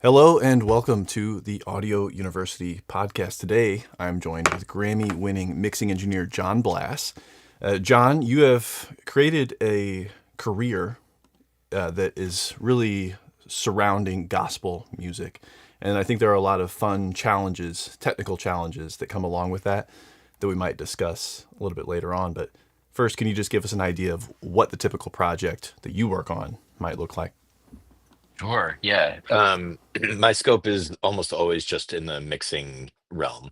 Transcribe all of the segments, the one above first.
Hello and welcome to the Audio University podcast. Today, I'm joined with Grammy-winning mixing engineer Jon Blass. Jon, you have created a career that is really surrounding gospel music, and I think there are a lot of fun challenges, technical challenges that come along with that we might discuss a little bit later on. But first, can you just give us an idea of what the typical project that you work on might look like? Sure. Yeah. My scope is almost always just in the mixing realm.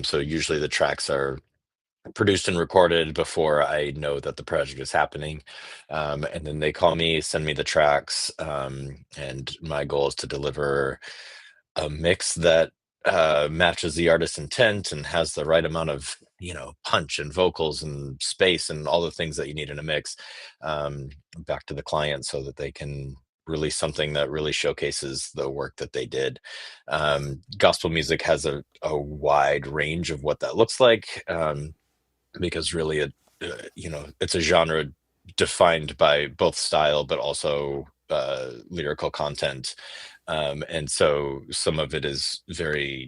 So usually the tracks are produced and recorded before I know that the project is happening. And then they call me, send me the tracks. And my goal is to deliver a mix that matches the artist's intent and has the right amount of, punch and vocals and space and all the things that you need in a mix, back to the client so that they can release something that really showcases the work that they did. Gospel music has a wide range of what that looks like, because really it's a genre defined by both style but also lyrical content, and so some of it is very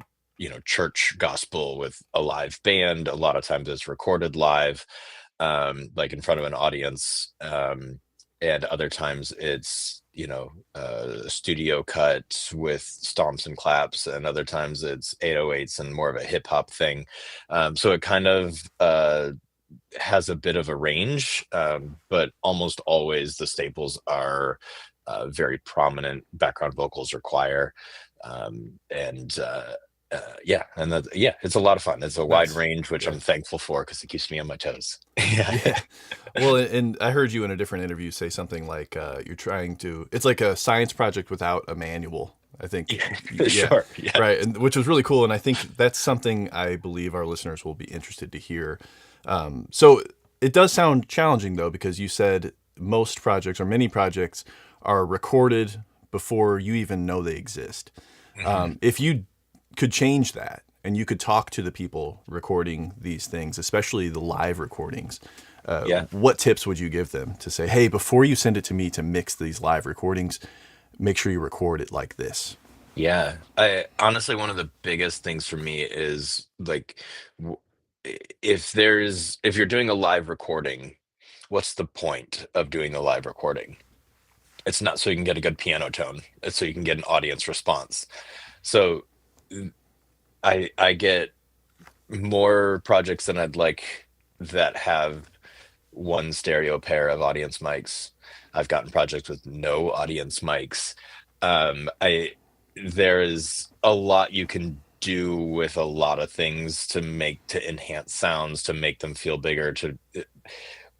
church gospel with a live band. A lot of times it's recorded live, like in front of an audience, and other times it's studio cut with stomps and claps, and other times it's 808s and more of a hip hop thing. So it kind of has a bit of a range, but almost always the staples are very prominent background vocals or choir, and yeah, and yeah, it's a lot of fun. It's a wide Nice. range, which Yeah. I'm thankful for because it keeps me on my toes. Yeah. Yeah. Well, and I heard you in a different interview say something like you're trying to, it's like a science project without a manual. I think, Yeah, yeah, sure. Yeah. right. And which was really cool. And I think that's something I believe our listeners will be interested to hear. So it does sound challenging though, because you said most projects or many projects are recorded before you even know they exist. Mhm. If you could change that and you could talk to the people recording these things, especially the live recordings, Yeah. what tips would you give them to say, hey, before you send it to me to mix these live recordings, make sure you record it like this? Yeah. I honestly, one of the biggest things for me is like, w- if you're doing a live recording, what's the point of doing a live recording? It's not so you can get a good piano tone. It's so you can get an audience response. So I get more projects than I'd like that have one stereo pair of audience mics. I've gotten projects with no audience mics. I There is a lot you can do with a lot of things to enhance sounds, to make them feel bigger, to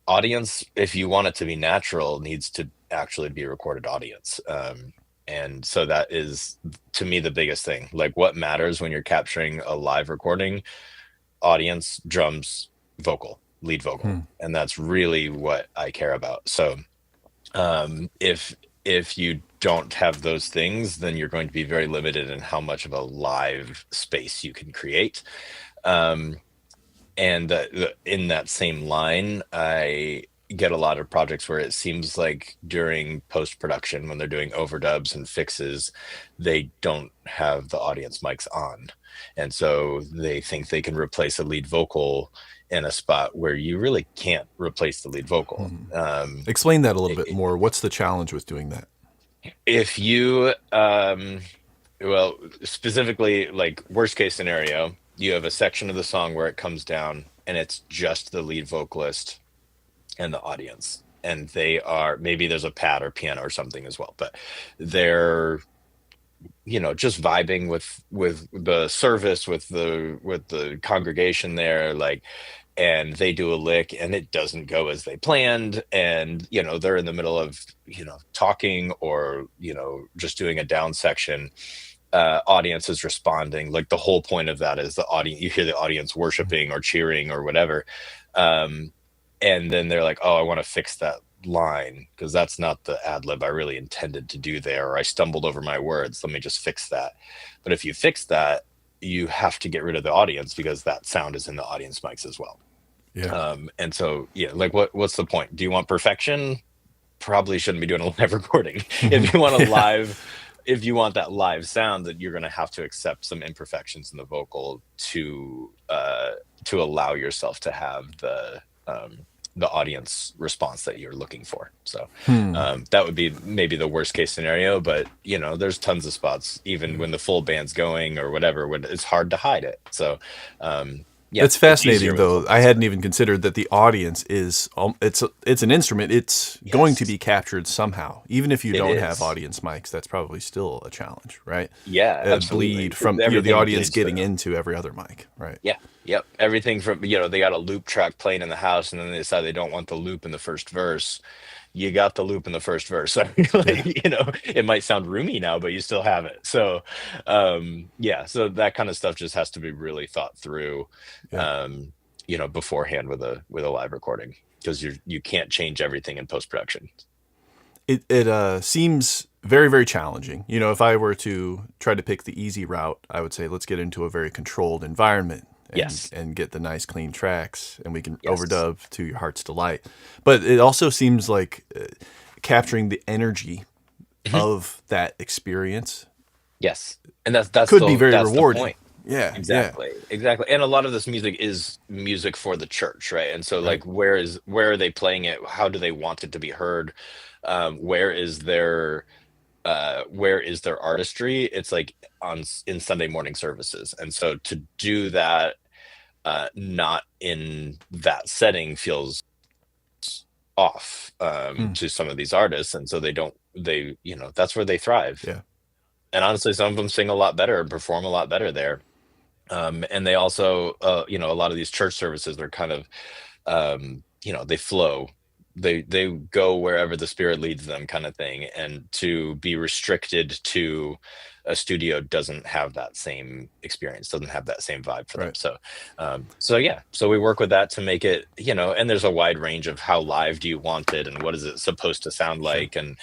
audience, if you want it to be natural, needs to actually be recorded audience. And so that is, to me, the biggest thing. Like, what matters when you're capturing a live recording? Audience, drums, vocal, lead vocal, Hmm. and that's really what I care about. So, if you don't have those things, then you're going to be very limited in how much of a live space you can create. Um, and in that same line, I get a lot of projects where it seems like during post production, when they're doing overdubs and fixes, they don't have the audience mics on. And so they think they can replace a lead vocal in a spot where you really can't replace the lead vocal. Hmm. Explain that a little bit I- more. What's the challenge with doing that? if you, well, specifically, like worst case scenario, you have a section of the song where it comes down and it's just the lead vocalist and the audience, and they are, maybe there's a pad or piano or something as well, but they're just vibing with the service, with the congregation there, like, and they do a lick and it doesn't go as they planned, and they're in the middle of talking, or just doing a down section. Audience is responding, like the whole point of that is the audience, you hear the audience worshiping or cheering or whatever. um and then they're like, oh, I want to fix that line because that's not the ad lib I really intended to do there, or I stumbled over my words, let me just fix that. But if you fix that, you have to get rid of the audience because that sound is in the audience mics as well. Yeah. And so, yeah, like, what's the point? Do you want perfection? Probably shouldn't be doing a live recording. If you want a Yeah. live if you want that live sound, that you're going to have to accept some imperfections in the vocal to allow yourself to have the audience response that you're looking for. So Hmm. that would be maybe the worst case scenario, but there's tons of spots, even when the full band's going or whatever, when it's hard to hide it. So yeah, That's it's easier fascinating, with a full though. I band hadn't score. even considered that the audience is it's an instrument. It's going to Yes, be captured somehow, even if you it don't have is. audience mics. That's probably still a challenge, right? Yeah, Bleed absolutely. from the Everything audience bleeds getting through. into every other mic, right? Yeah. Yep. Everything from, they got a loop track playing in the house, and then they decide they don't want the loop in the first verse. You got the loop in the first verse. I mean, Yeah, like, it might sound roomy now, but you still have it. So, yeah. So that kind of stuff just has to be really thought through, yeah. um, beforehand with a live recording, because you can't change everything in post production. It seems very, very challenging. If I were to try to pick the easy route, I would say let's get into a very controlled environment and Yes. and get the nice clean tracks, and we can Yes. overdub to your heart's delight. But it also seems like capturing the energy Mhm. of that experience Yes. And that's could be the very that's the rewarding. point. Yeah, yeah, Exactly, exactly. And a lot of this music is music for the church, right? And so, right. like, where are they playing it? How do they want it to be heard? Where is their artistry? It's like in Sunday morning services. And so to do that not in that setting feels off Hmm. to some of these artists. And so that's where they thrive. Yeah, And honestly, some of them sing a lot better and perform a lot better there. And they also, a lot of these church services are kind of, they flow. They go wherever the spirit leads them, kind of thing. And to be restricted to a studio doesn't have that same experience, doesn't have that same vibe for them. right. So yeah, so we work with that to make it, and there's a wide range of how live do you want it and what is it supposed to sound Sure. like, and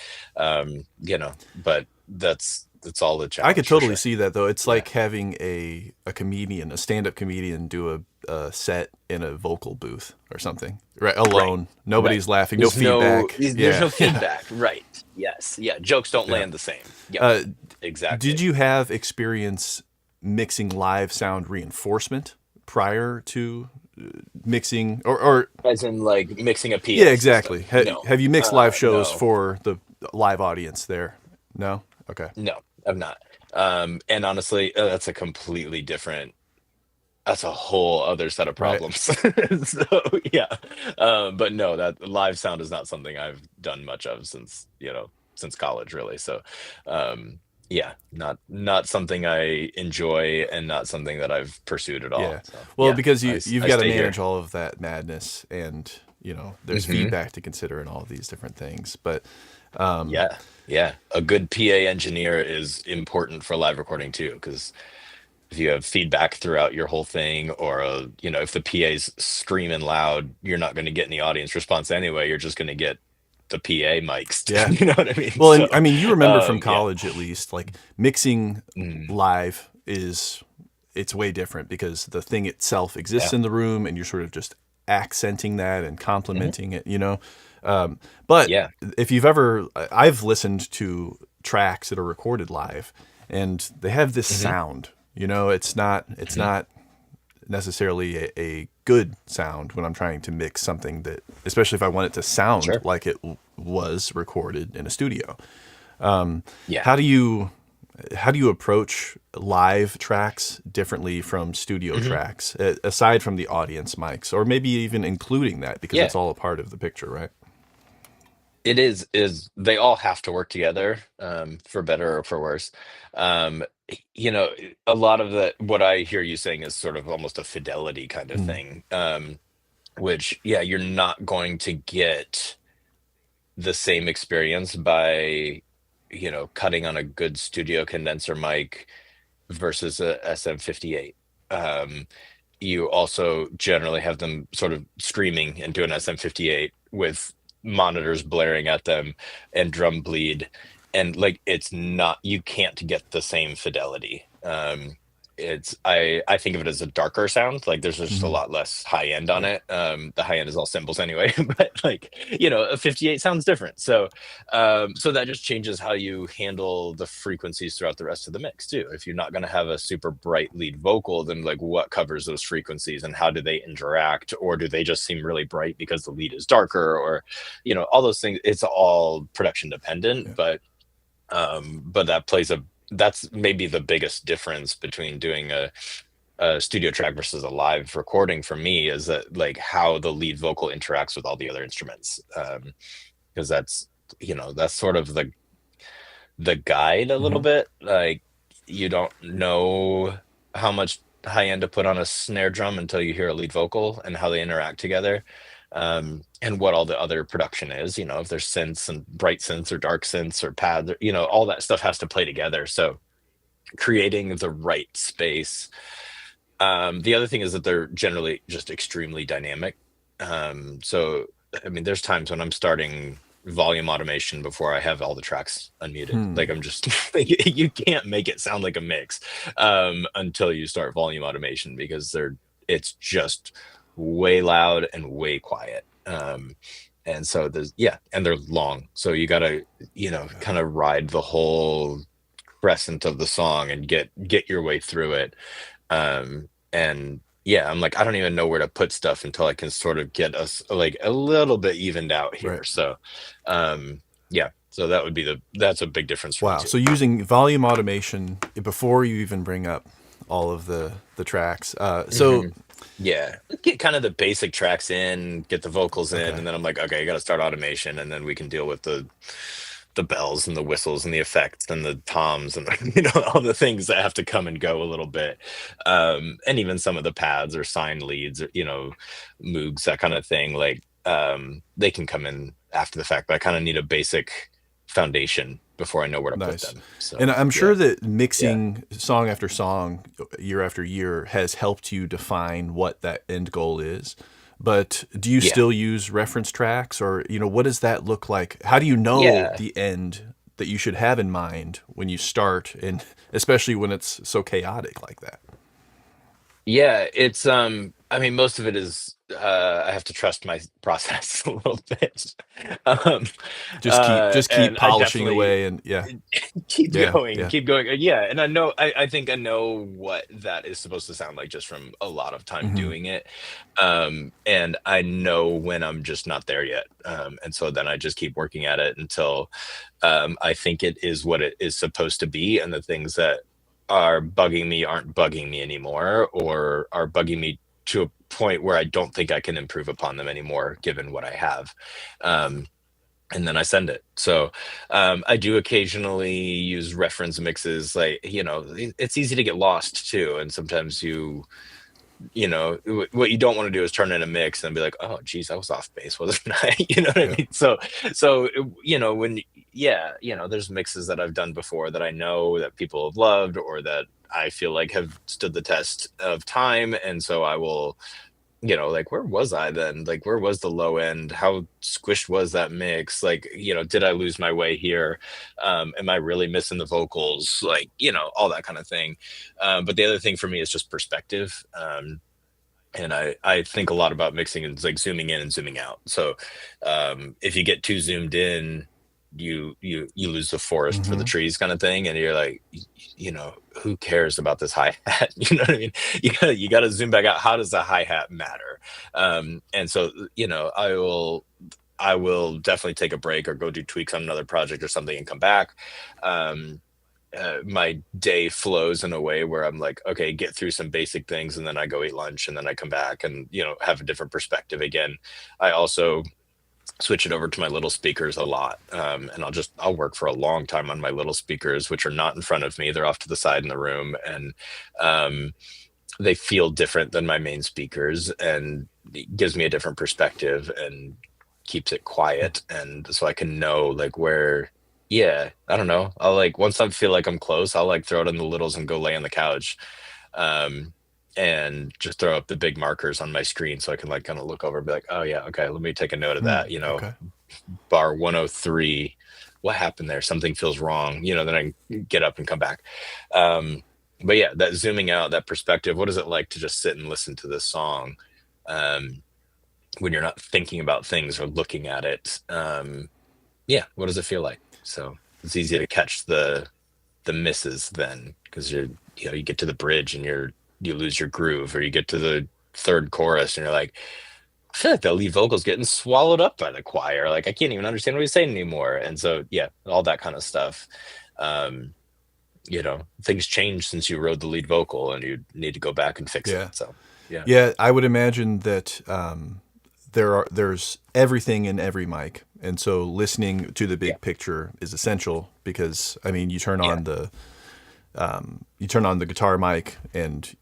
but that's all the I could challenge for totally sure. see that, though. It's Yeah. like having a comedian, a stand-up comedian, do a set in a vocal booth or something, right? Right. Alone, Right. nobody's laughing, no There's no feedback. there's Yeah, no yeah, feedback. Right. Yes. Yeah. Jokes don't yeah. land the same. Yep. Uh, did Exactly. you have experience mixing live sound reinforcement prior to mixing, or As in, like, mixing a yeah, PA exactly. system. No. Have you mixed live shows No. for the live audience there? No. Okay. No. I'm not. And honestly, that's a completely different. That's a whole other set of Right. problems. So yeah. But no, that live sound is not something I've done much of since college, really. So um yeah, not something I enjoy, and not something that I've pursued at all. Yeah. So Well, yeah, because I, you've I got to stay here. manage all of that madness, and there's Hmm. feedback to consider and all of these different things. But um, Yeah, yeah. A good PA engineer is important for live recording too, because if you have feedback throughout your whole thing, or if the PA's screaming loud, you're not going to get any audience response anyway. You're just going to get the PA mics. yeah. You know what I mean? Well, So and I mean, you remember from yeah. college at least, like mixing Mm, live is it's way different because the thing itself exists yeah. in the room, and you're sort of just accenting that and Hmm. complementing it. But Yeah. if I've listened to tracks that are recorded live, and they have this Hmm. sound. It's not necessarily a good sound when I'm trying to mix something that, especially if I want it to sound Sure. like it was recorded in a studio. Yeah. How do you how do you approach live tracks differently from studio Hmm. tracks, aside from the audience mics, or maybe even including that because Yeah. it's all a part of the picture, right? It is they all have to work together, for better or for worse. Um, a lot of what I hear you saying is sort of almost a fidelity kind of Mm, thing. Which, yeah, you're not going to get the same experience by, cutting on a good studio condenser mic versus a SM58. Um, you also generally have them sort of screaming into an SM58 with monitors blaring at them and drum bleed. And, like, it's not, you can't get the same fidelity. I think of it as a darker sound. Like there's just a Hmm. lot less high end on Yeah. it. The high end is all cymbals anyway, but like, a 58 sounds different. So that just changes how you handle the frequencies throughout the rest of the mix too. If you're not going to have a super bright lead vocal, then like what covers those frequencies and how do they interact, or do they just seem really bright because the lead is darker, or all those things. It's all production dependent, Yeah. but that's maybe the biggest difference between doing a studio track versus a live recording for me, is that like how the lead vocal interacts with all the other instruments. Because that's sort of the guide a little Hmm. bit. Like you don't know how much high end to put on a snare drum until you hear a lead vocal and how they interact together. And what all the other production is, if there's synths and bright synths or dark synths or pads, all that stuff has to play together. So creating the right space. The other thing is that they're generally just extremely dynamic. So I mean, there's times when I'm starting volume automation before I have all the tracks unmuted. Hmm. Like I'm just you can't make it sound like a mix until you start volume automation, because it's just way loud and way quiet. And so and they're long. So you gotta, Yeah. kind of ride the whole crescent of the song and get your way through it. And yeah, I'm like, I don't even know where to put stuff until I can sort of get us like a little bit evened out Right. here. So yeah, so that's a big difference for me Wow. too. So using volume automation before you even bring up all of the tracks. So Hmm. Yeah, get kind of the basic tracks in, get the vocals in, okay. and then I'm like, okay, I got to start automation, and then we can deal with the bells and the whistles and the effects and the toms and all the things that have to come and go a little bit. And even some of the pads or sign leads, or moogs, that kind of thing, like they can come in after the fact, but I kind of need a basic foundation before I know where to put Nice. them. And So I'm sure yeah. that Yeah. mixing song after song, year after year, has helped you define what that end goal is. But do you Yeah. still use reference tracks, or what does that look like? How do you know Yeah. the end that you should have in mind when you start, and especially when it's so chaotic like that? Yeah, it's I mean, most of it is I have to trust my process a little bit. Um Just keep and I polishing definitely away, and yeah, keep yeah, going, yeah. keep going. Yeah, and I think I know what that is supposed to sound like just from a lot of time Hmm. doing it. And I know when I'm just not there yet. And so then I just keep working at it until I think it is what it is supposed to be, and the things that are bugging me aren't bugging me anymore, or are bugging me to a point where I don't think I can improve upon them anymore given what I have. Um, and then I send it. So I do occasionally use reference mixes. Like, it's easy to get lost too. And sometimes what you don't want to do is turn in a mix and be like, oh geez, I was off base, wasn't I? You know what I Yeah. mean? So when yeah, there's mixes that I've done before that I know that people have loved, or that I feel like have stood the test of time, and so I will, like, where was I then? Like, where was the low end? How squished was that mix? Like, did I lose my way here? Am I really missing the vocals? Like, all that kind of thing. But the other thing for me is just perspective. And I think a lot about mixing and like zooming in and zooming out. So if you get too zoomed in, you lose the forest for the Hmm. trees kind of thing, and you're like, who cares about this hi hat? You know what I mean? You gotta zoom back out. How does the hi hat matter? And so I will definitely take a break or go do tweaks on another project or something and come back. Um, my day flows in a way where I'm like, okay, get through some basic things, and then I go eat lunch, and then I come back and have a different perspective again. I also switch it over to my little speakers a lot, and I'll work for a long time on my little speakers, which are not in front of me; they're off to the side in the room, and um, they feel different than my main speakers, and it gives me a different perspective and keeps it quiet, and so I can know like where. Yeah, I don't know. I'll like, once I feel like I'm close, I'll like throw it in the littles and go lay on the couch, um, and just throw up the big markers on my screen so I can like kind of look over and be like, oh yeah, okay, let me take a note of Hmm. that. Okay. Bar 103, what happened there? Something feels wrong. Then I can get up and come back. Um, But yeah, that zooming out, that perspective, what is it like to just sit and listen to this song, um, when you're not thinking about things or looking at it? Yeah, what does it feel like? So it's easy to catch the misses then, because you get to the bridge and you lose your groove, or you get to the third chorus and you're like, I feel like the lead vocal's getting swallowed up by the choir. Like I can't even understand what he's saying anymore. And so yeah, all that kind of stuff. Um, things change since you wrote the lead vocal and you need to go back and fix it. Yeah. So yeah. Yeah, I would imagine that there's everything in every mic, and so listening to the Yeah. big picture is essential because I mean Yeah. you turn on the guitar mic and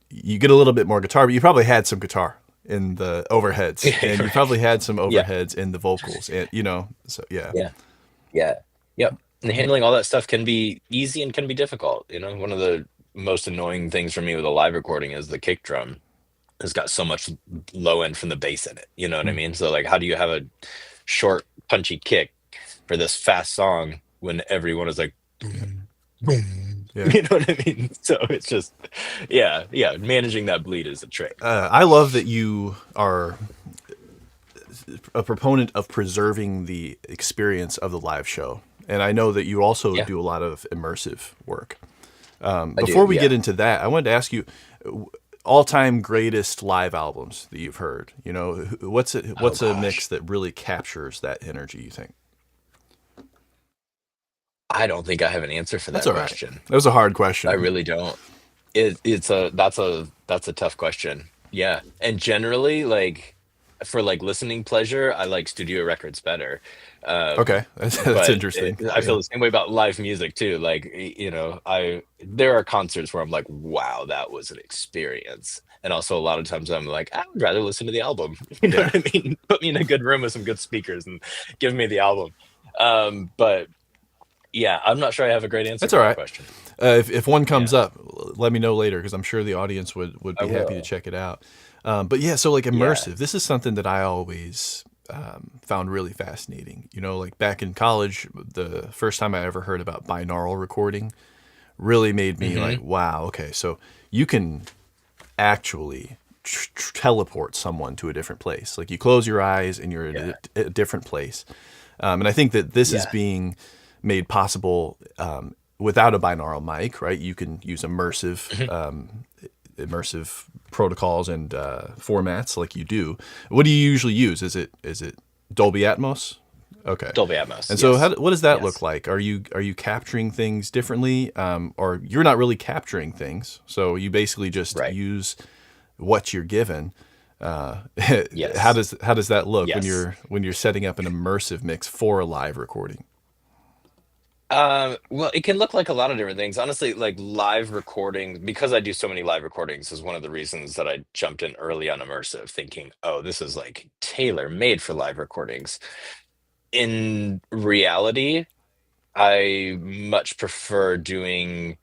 you get a little bit more guitar, but you probably had some guitar in the overheads, Yeah. and you Right. probably had some Yeah. overheads in the vocals, and so yeah, Yeah. Yeah. Yep. And handling all that stuff can be easy and can be difficult. One of the most annoying things for me with a live recording is the kick drum has got so much low end from the bass in it. You know what I Mm. mean? So like, how do you have a short, punchy kick for this fast song when everyone is like, Yeah, boom, boom? yeah. You know what I mean? So it's just, yeah, yeah. Managing that bleed is a trick. I love that you are a proponent of preserving the experience of the live show, and I know that you also Yeah, do a lot of immersive work. I do. Before we get Yeah. into that, I wanted to ask you all-time greatest live albums that you've heard. Oh What's a mix gosh. that really captures that energy, you think? I don't think I have an answer for That's that all right. question. That was a hard I question. really don't. That's a tough question. Yeah. And generally, like for like listening pleasure, I like studio records better. Okay, Um, that's but interesting. I feel Yeah, the same way about live music too. Like, I there are concerts where I'm like, wow, that was an experience. And also a lot of times I'm like, I would rather listen to the album. You know yeah, what I mean? Put me in a good room with some good speakers and give me the album. But yeah, I'm not sure I have a great answer that's for all that right. question. If one comes Yeah, up, let me know later because I'm sure the audience would I be happy to will. check it out. But yeah, so like Yeah. immersive, this is something that I always found really fascinating. Like back in college, the first time I ever heard about binaural recording really made me like, Hmm. wow, okay, so you can actually teleport someone to a different place. Like you close your eyes and you're in Yeah. a different place. And I think that this is Yeah. being made possible without a binaural mic, right? You can use Mhm. immersive protocols and formats like you do. What do you usually use? Is it Dolby Atmos? Okay. Dolby Atmos. And so, Yes. what does that look Yes. like? Are you capturing things differently, or you're not really capturing things? So you basically just Right. use what you're given. Uh, how Yes. does that look when Yes. you're setting up an immersive mix for a live recording? Well, it can look like a lot of different things. Honestly, like live recordings, because I do so many live recordings, is one of the reasons that I jumped in early on immersive, thinking, oh, this is like tailor made for live recordings. In reality, I much prefer doing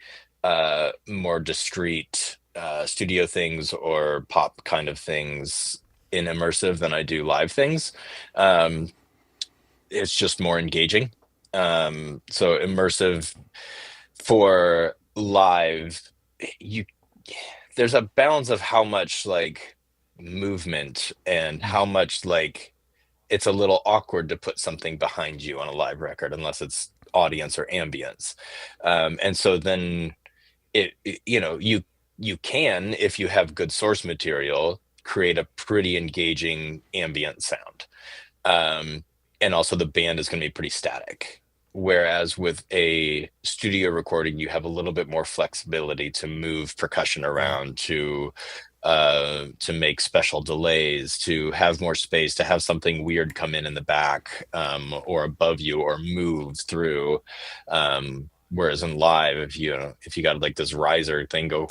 more discrete studio things or pop kind of things in immersive than I do live things. Um, it's just more engaging. So immersive for live, you there's a balance of how much like movement and how much like it's a little awkward to put something behind you on a live record unless it's audience or ambience. And so then you can, if you have good source material, create a pretty engaging ambient sound. Um, and also the band is going to be pretty static. Whereas with a studio recording, you have a little bit more flexibility to move percussion Yeah. around, to make special delays, to have more space, to have something weird come in the back, or above you, or move through. Whereas in live, if you got like this riser thing go,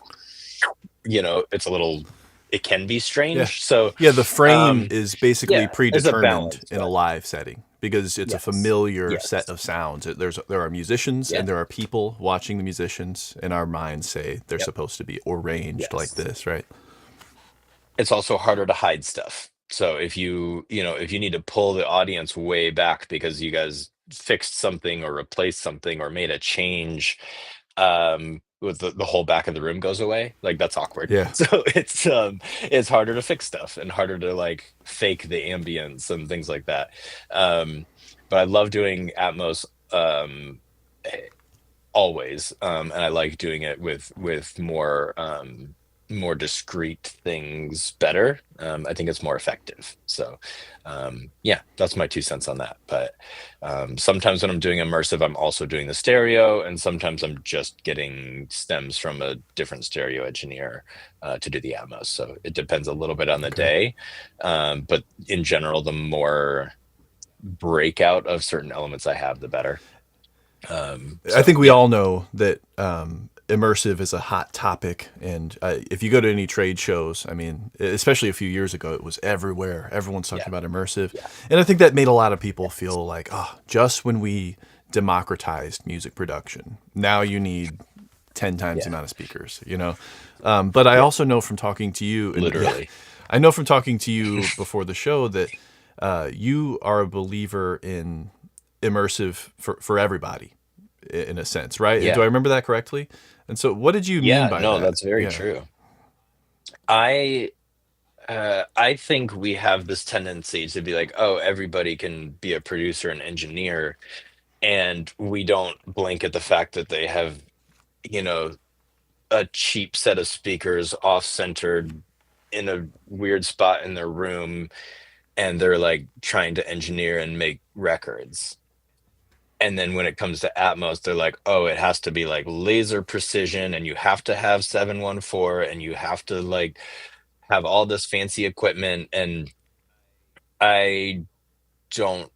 it's a little, it can be Yeah. strange. So Yeah, the frame um, is basically yeah, there's a predetermined balance, in a but live setting because it's a yes, familiar set yes, of sounds. There are musicians yeah, and there are people watching the musicians, and our minds say they're yep, supposed to be arranged like yes. this, right? It's also harder to hide stuff. So if you need to pull the audience way back because you guys fixed something or replaced something or made a change, with the whole back of the room goes away. Like that's awkward. Yeah. So it's harder to fix stuff and harder to like fake the ambience and things like that. Um, but I love doing Atmos always, and I like doing it with more discrete things better. I think it's more effective. So yeah, that's my 2 cents on that. But sometimes when I'm doing immersive, I'm also doing the stereo, and sometimes I'm just getting stems from a different stereo engineer to do the Atmos. So it depends a little bit on the Okay. day, but in general, the more breakout of certain elements I have, the better. I So think we yeah. all know that immersive is a hot topic, and if you go to any trade shows, I mean, especially a few years ago, it was everywhere. Everyone's talking Yeah. about immersive, Yeah. and I think that made a lot of people Yes. feel like, oh, just when we democratized music production, now you need 10 times the Yeah. amount of speakers, you know. But I Yeah. also know from talking to you, and yeah, Literally. I know from talking to you before the show that you are a believer in immersive for everybody in a sense, right? Do I Yeah. remember that correctly? And so, what did you mean Yeah. by No, that? that's very Yeah, true. I I think we have this tendency to be like, oh, everybody can be a producer and engineer, and we don't blink at the fact that they have, you know, a cheap set of speakers off-centered in a weird spot in their room, and they're like trying to engineer and make records. And then when it comes to Atmos, they're like, oh, it has to be like laser precision, and you have to have 714, and you have to like have all this fancy equipment. And I don't,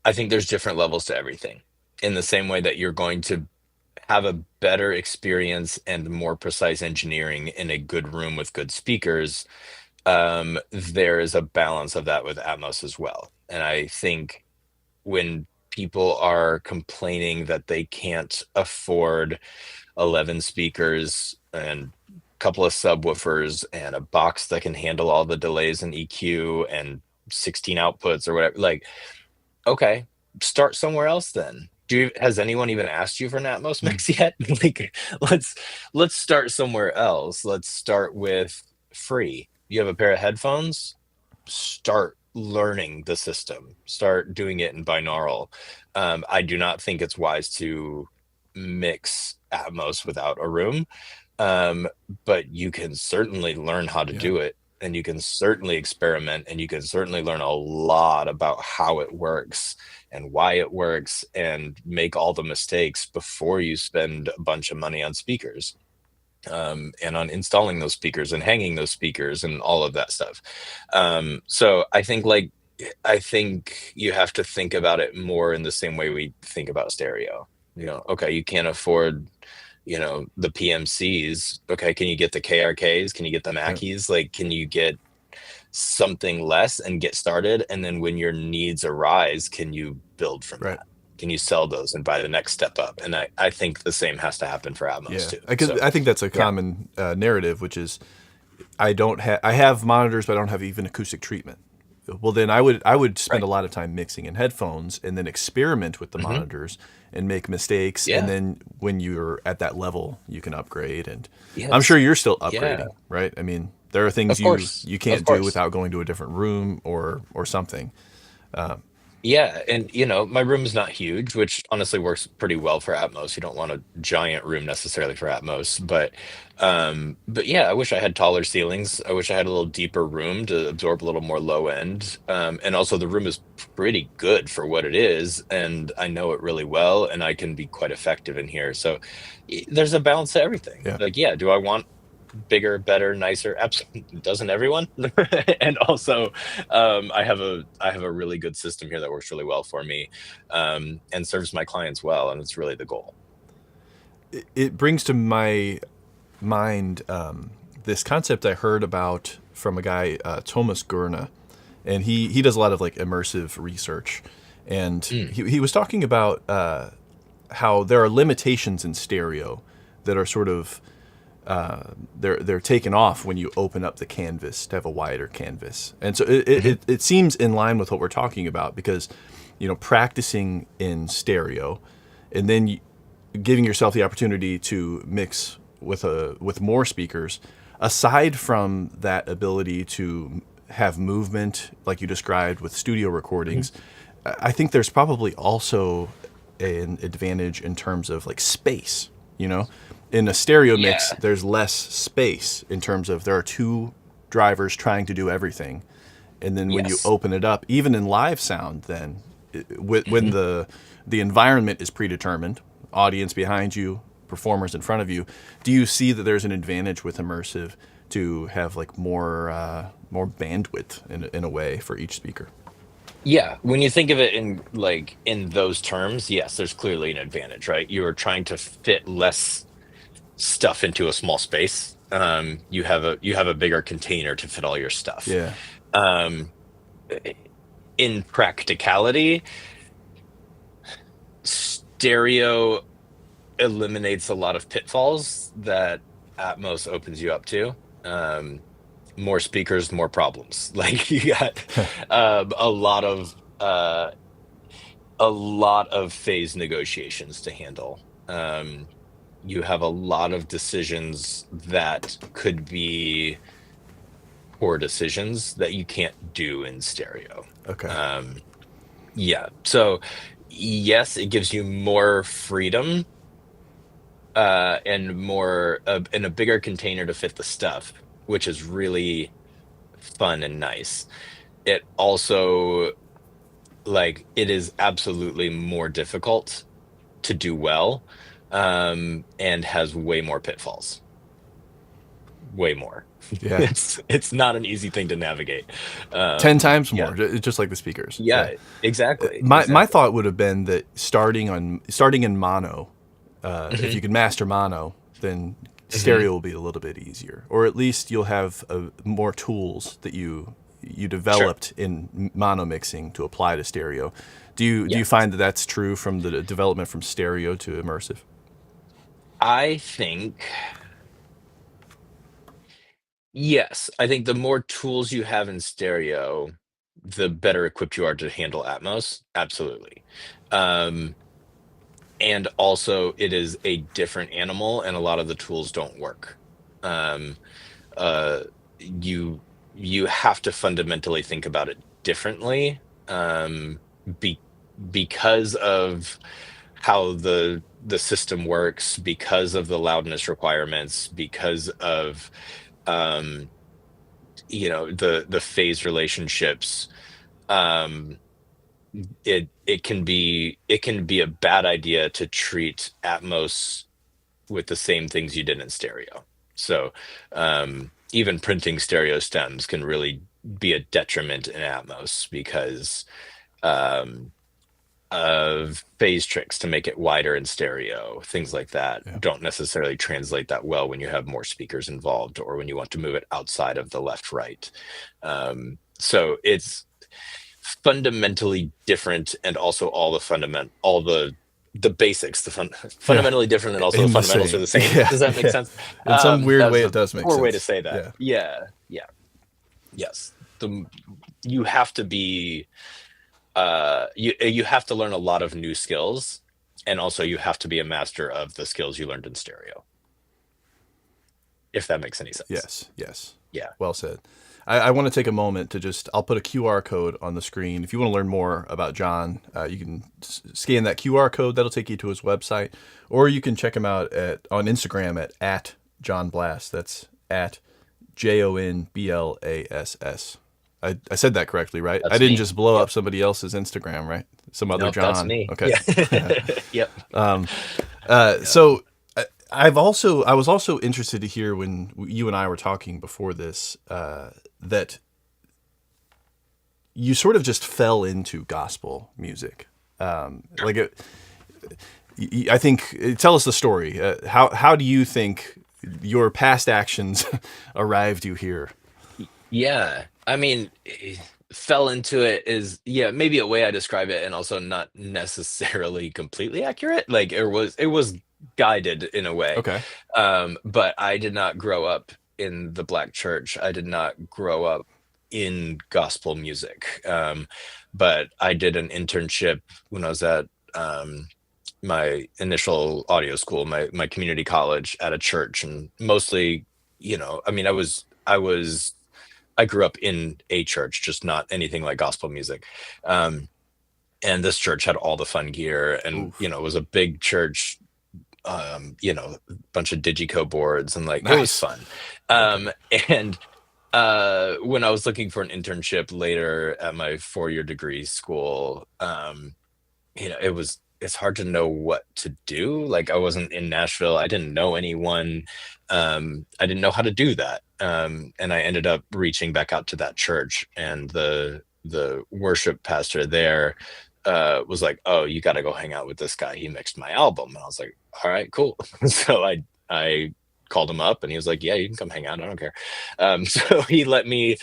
I think there's different levels to everything. In the same way that you're going to have a better experience and more precise engineering in a good room with good speakers, there is a balance of that with Atmos as well. And I think when people are complaining that they can't afford 11 speakers and a couple of subwoofers and a box that can handle all the delays and EQ and 16 outputs or whatever, like, okay, start somewhere else then. Has anyone even asked you for an Atmos mm, mix yet? Like, let's let's start somewhere else. Let's start with free. You have a pair of headphones, start learning the system, start doing it in binaural. I do not think it's wise to mix Atmos without a room, um, but you can certainly learn how to yeah, do it, and you can certainly experiment, and you can certainly learn a lot about how it works and why it works, and make all the mistakes before you spend a bunch of money on speakers, and on installing those speakers and hanging those speakers and all of that stuff. So I think you have to think about it more in the same way we think about stereo. Okay, you can't afford, the PMCs. Okay, can you get the KRKs? Can you get the yeah, Mackeys? Like, can you get something less and get started? And then when your needs arise, can you build from right. that? Can you sell those and buy the next step up? And I think the same has to happen for Atmos Yeah, too. because So I think that's a yeah. common narrative, which is I have monitors, but I don't have even acoustic treatment. Well, then I would spend Right. a lot of time mixing in headphones and then experiment with the Hmm. monitors and make mistakes. And Yeah. then when you're at that level, you can upgrade. And I'm Yes. sure you're still Yeah. upgrading, right? I mean, there are things Of you course. you Of can't do course. without going to a different room or something. Yeah, and my room is not huge, which honestly works pretty well for Atmos. You don't want a giant room necessarily for Atmos, but yeah, I wish I had taller ceilings. I wish I had a little deeper room to absorb a little more low end. And also the room is pretty good for what it is, and I know it really well, and I can be quite effective in here. So there's a balance to everything. Yeah. Like, yeah, do I want bigger, better, nicer? Absolutely. Doesn't everyone? And also, I have a really good system here that works really well for me, and serves my clients well, and it's really the goal. It brings to my mind this concept I heard about from a guy, Thomas Gurna, and he does a lot of like immersive research, and Mm, he was talking about how there are limitations in stereo that are sort of they're taken off when you open up the canvas to have a wider canvas, and so mhm. it seems in line with what we're talking about because practicing in stereo, and then giving yourself the opportunity to mix with more speakers, aside from that ability to have movement like you described with studio Mhm. recordings, I think there's probably also an advantage in terms of like space, you know? In a stereo mix, Yeah. there's less space in terms of there are two drivers trying to do everything. And then when you Yes. open it up, even in live sound, then when Mhm. the environment is predetermined, audience behind you, performers in front of you, do you see that there's an advantage with immersive to have like more bandwidth in a way for each speaker? Yeah, when you think of it in in those terms, yes, there's clearly an advantage, right? You are trying to fit less stuff into a small space. You have a bigger container to fit all your stuff. Yeah, Um, in practicality, stereo eliminates a lot of pitfalls that Atmos opens you up to. Um, More speakers, more problems. Like you got um, a lot of uh, a lot of phase negotiations to handle. You have a lot of decisions that could be poor decisions that you can't do in stereo. okay, Um, yeah. So, yes, it gives you more freedom and more and a bigger container to fit the stuff, which is really fun and nice. It also it is absolutely more difficult to do well, and has way more pitfalls. Way more. yeah, It's not an easy thing to navigate. 10 times Yeah. more, just like the speakers. Yeah, Yeah, exactly. my Exactly. thought would have been that starting in mono, if Hmm. you can master mono, then Hmm. stereo will be a little bit easier, or at least you'll have more tools that you Sure. developed in mono mixing to apply to stereo. Do you Yes. find that that's true from the development from stereo to immersive? I think, yes, I think the more tools you have in stereo, the better equipped you are to handle Atmos. Absolutely. Um, and also it is a different animal and a lot of the tools don't work. Um, uh, you you have to fundamentally think about it differently, be, because of how the system works, because of the loudness requirements, because of um, the phase relationships. Um, it can be a bad idea to treat Atmos with the same things you did in stereo. So even printing stereo stems can really be a detriment in Atmos because um, of phase tricks to make it wider in stereo. Things like that Yeah, don't necessarily translate that well when you have more speakers involved or when you want to move it outside of the left right. So it's fundamentally different, and also all the basics, yeah, fundamentally different, and also the in the fundamentals are same. the same. Yeah, Does that make yeah. sense? In some weird That was way, it a does make poor way to sense. say that. Yeah, Yeah, yeah, yes. The You have to be you have to learn a lot of new skills, and also you have to be a master of the skills you learned in stereo, if that makes any sense. yes, yes. Yeah. Well said. I want to take a moment to I'll put a QR code on the screen. If you want to learn more about John, you can scan that QR code. That'll take you to his website. Or you can check him out on Instagram at Jon Blass. That's at JonBlass. I said that correctly, right? I That's didn't me. just blow up Yep. somebody else's Instagram, right? Some other Nope, that's John. me. Okay. Yeah. Yep. Yeah. So I was also interested to hear when you and I were talking before this that you sort of just fell into gospel music. Like it, I think tell us the story. How do you think your past actions arrived you here? Yeah, I mean, fell into it is, yeah, maybe a way I describe it, and also not necessarily completely accurate. Like it was guided in a way, Okay. but I did not grow up in the black church. I did not grow up in gospel music. But I did an internship when I was at um, my initial audio school, my community college at a church, and mostly, I mean, I grew up in a church, just not anything like gospel music. Um, and this church had all the fun gear, and Oof. it was a big church, a bunch of digico boards, and like it was Nice. fun. Okay. Um, and when I was looking for an internship later at my 4-year degree school, it's hard to know what to do. Like I wasn't in Nashville. I didn't know anyone. I didn't know how to do that. And I ended up reaching back out to that church, and the worship pastor there was like, "Oh, you got to go hang out with this guy. He mixed my album." And I was like, "All right, cool." So I called him up, and he was like, "Yeah, you can come hang out. I don't care." So he let me.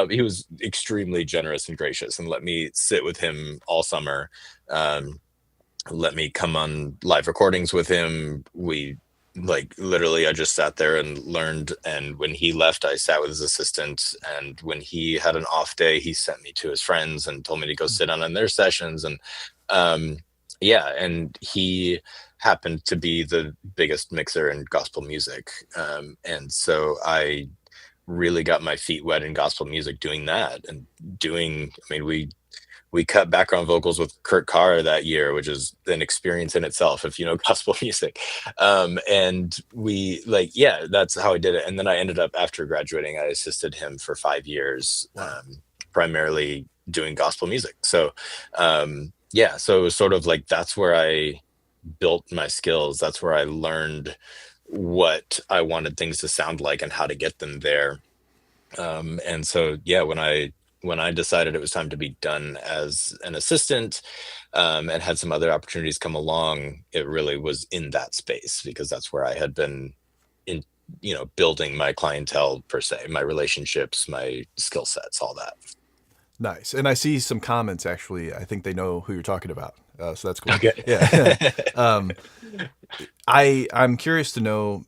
He was extremely generous and gracious, and let me sit with him all summer. Um, Let me come on live recordings with him. We like literally I just sat there and learned, and when he left I sat with his assistant, and when he had an off day he sent me to his friends and told me to go sit on in their sessions. And um yeah, and he happened to be the biggest mixer in gospel music. And so I really got my feet wet in gospel music doing that, and I mean, we cut background vocals with Kurt Carr that year, which is an experience in itself if you know gospel music. And we like, yeah, that's how I did it. And then I ended up, after graduating, I assisted him for 5 years, Wow. primarily doing gospel music. So yeah, so it was sort of like that's where I built my skills. That's where I learned what I wanted things to sound like and how to get them there. And so yeah, when I decided it was time to be done as an assistant, and had some other opportunities come along, it really was in that space, because that's where I had been in, building my clientele per se, my relationships, my skill sets, all that. Nice. And I see some comments actually. I think they know who you're talking about. So that's cool. Okay. Yeah. um, I'm curious to know,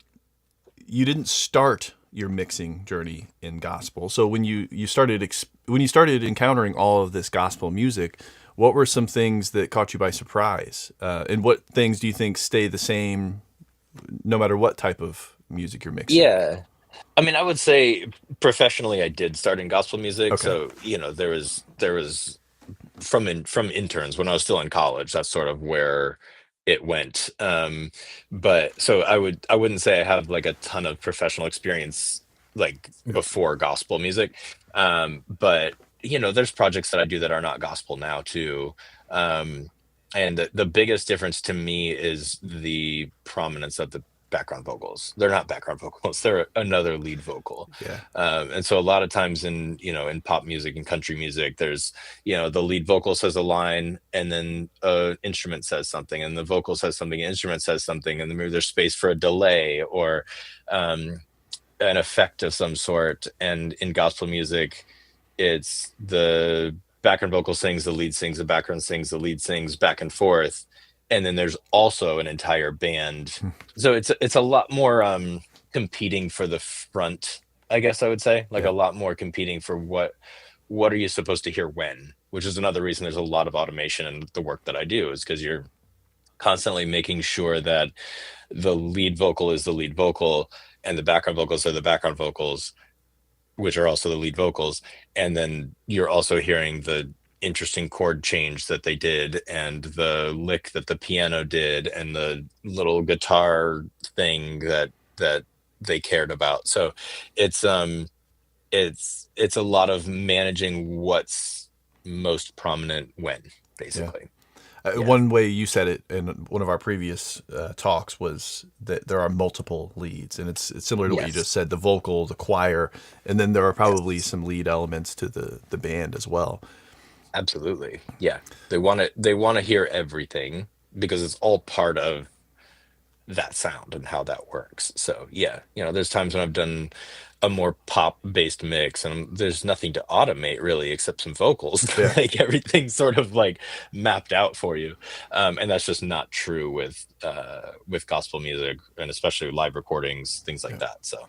you didn't start your mixing journey in gospel. So when when you started encountering all of this gospel music, what were some things that caught you by surprise? And what things do you think stay the same no matter what type of music you're mixing? Yeah. I mean, I would say professionally, I did start in gospel music. Okay. So, there was from interns when I was still in college. That's sort of where it went. But so I wouldn't say I have like a ton of professional experience like Yeah. before gospel music. But there's projects that I do that are not gospel now too. And the biggest difference to me is the prominence of the background vocals. They're not background vocals, they're another lead vocal. Yeah. And so a lot of times in pop music and country music, there's the lead vocal says a line, and then instrument says something, and the vocal says something, instrument says something, and then maybe there's space for a delay or um, an effect of some sort. And in gospel music, it's the background vocal sings, the lead sings, the background sings, the lead sings, back and forth. And then there's also an entire band. So it's a lot more competing for the front, I guess I would say. Like Yeah. a lot more competing for what are you supposed to hear when, which is another reason there's a lot of automation in the work that I do, is because you're constantly making sure that the lead vocal is the lead vocal, and the background vocals are the background vocals, which are also the lead vocals. And then you're also hearing the interesting chord change that they did, and the lick that the piano did, and the little guitar thing that they cared about. So it's it's a lot of managing what's most prominent when, Yeah. basically. Yeah. One way you said it in one of our previous talks was that there are multiple leads, and it's similar to what you Yes. just said: the vocal, the choir, and then there are probably Yes. some lead elements to the band as well. Absolutely. Yeah. They want to hear everything, because it's all part of that sound and how that works. So yeah, there's times when I've done a more pop based mix, and there's nothing to automate really except some vocals. Yeah, Like everything's sort of like mapped out for you. And that's just not true with gospel music, and especially live recordings, things like yeah, that. So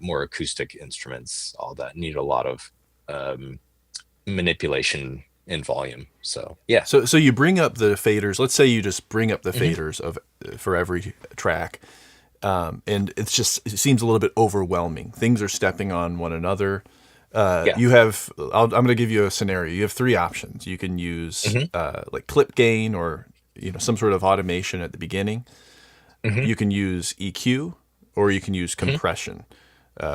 more acoustic instruments, all that need a lot of manipulation in volume. So yeah. So you bring up the faders. Let's say you just bring up the Hmm. faders of for every track, and it seems a little bit overwhelming. Things are stepping on one another. Yeah. You have. I'm going to give you a scenario. You have three options. You can use Hmm. like clip gain or some sort of automation at the beginning. Hmm. You can use EQ or you can use Hmm. compression.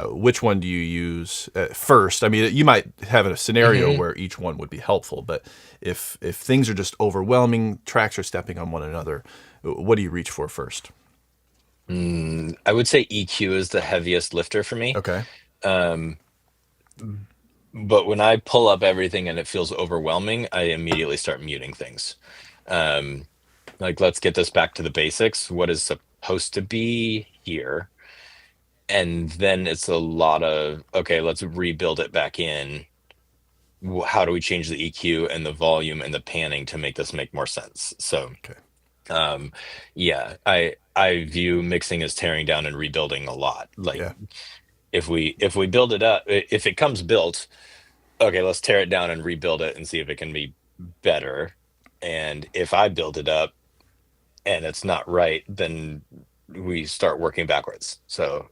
Which one do you use first? I mean, you might have a scenario Hmm. where each one would be helpful, but if things are just overwhelming, tracks are stepping on one another, what do you reach for first? I would say EQ is the heaviest lifter for me. Okay. Um, but when I pull up everything and it feels overwhelming, I immediately start muting things. Um, like, let's get this back to the basics. What is supposed to be here? And then it's a lot of, okay, let's rebuild it back in. How do we change the EQ and the volume and the panning to make this make more sense? So, Okay. um, yeah, I view mixing as tearing down and rebuilding a lot. Like, Yeah. if we build it up, if it comes built, okay, let's tear it down and rebuild it and see if it can be better. And if I build it up and it's not right, then we start working backwards. So,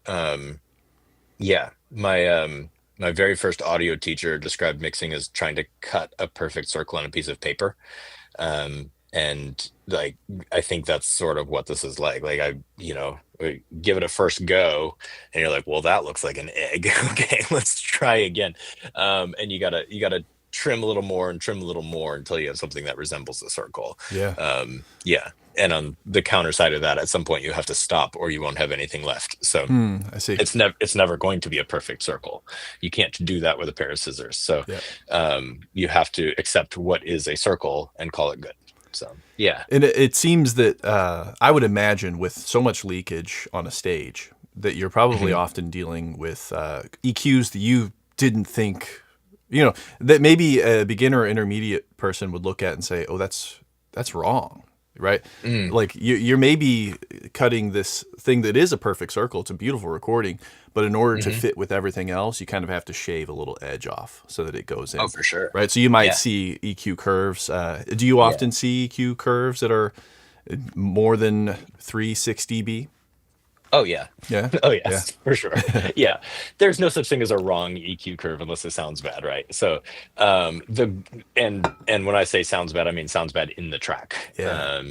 yeah, my very first audio teacher described mixing as trying to cut a perfect circle on a piece of paper. And like, I think that's sort of what this is like. Like, give it a first go and you're like, well, that looks like an egg. Okay, let's try again. And you gotta trim a little more and trim a little more until you have something that resembles a circle. Yeah. Yeah. And on the counter side of that, at some point you have to stop or you won't have anything left. So I see. it's never going to be a perfect circle. You can't do that with a pair of scissors. So Yeah. you have to accept what is a circle and call it good. So yeah. And it seems that I would imagine with so much leakage on a stage that you're probably Mhm. often dealing with EQs that you didn't think, that maybe a beginner or intermediate person would look at and say, "Oh, that's wrong," right? Mm. Like you're maybe cutting this thing that is a perfect circle. It's a beautiful recording, but in order to Hmm. fit with everything else, you kind of have to shave a little edge off so that it goes Oh, in, for sure. right? So you might Yeah. see EQ curves. Do you Yeah. often see EQ curves that are more than 3/6 dB? Oh yeah. Yeah, Oh yeah, yes, for sure. Yeah. There's no such thing as a wrong EQ curve unless it sounds bad, right? So the and when I say sounds bad, I mean sounds bad in the track. yeah.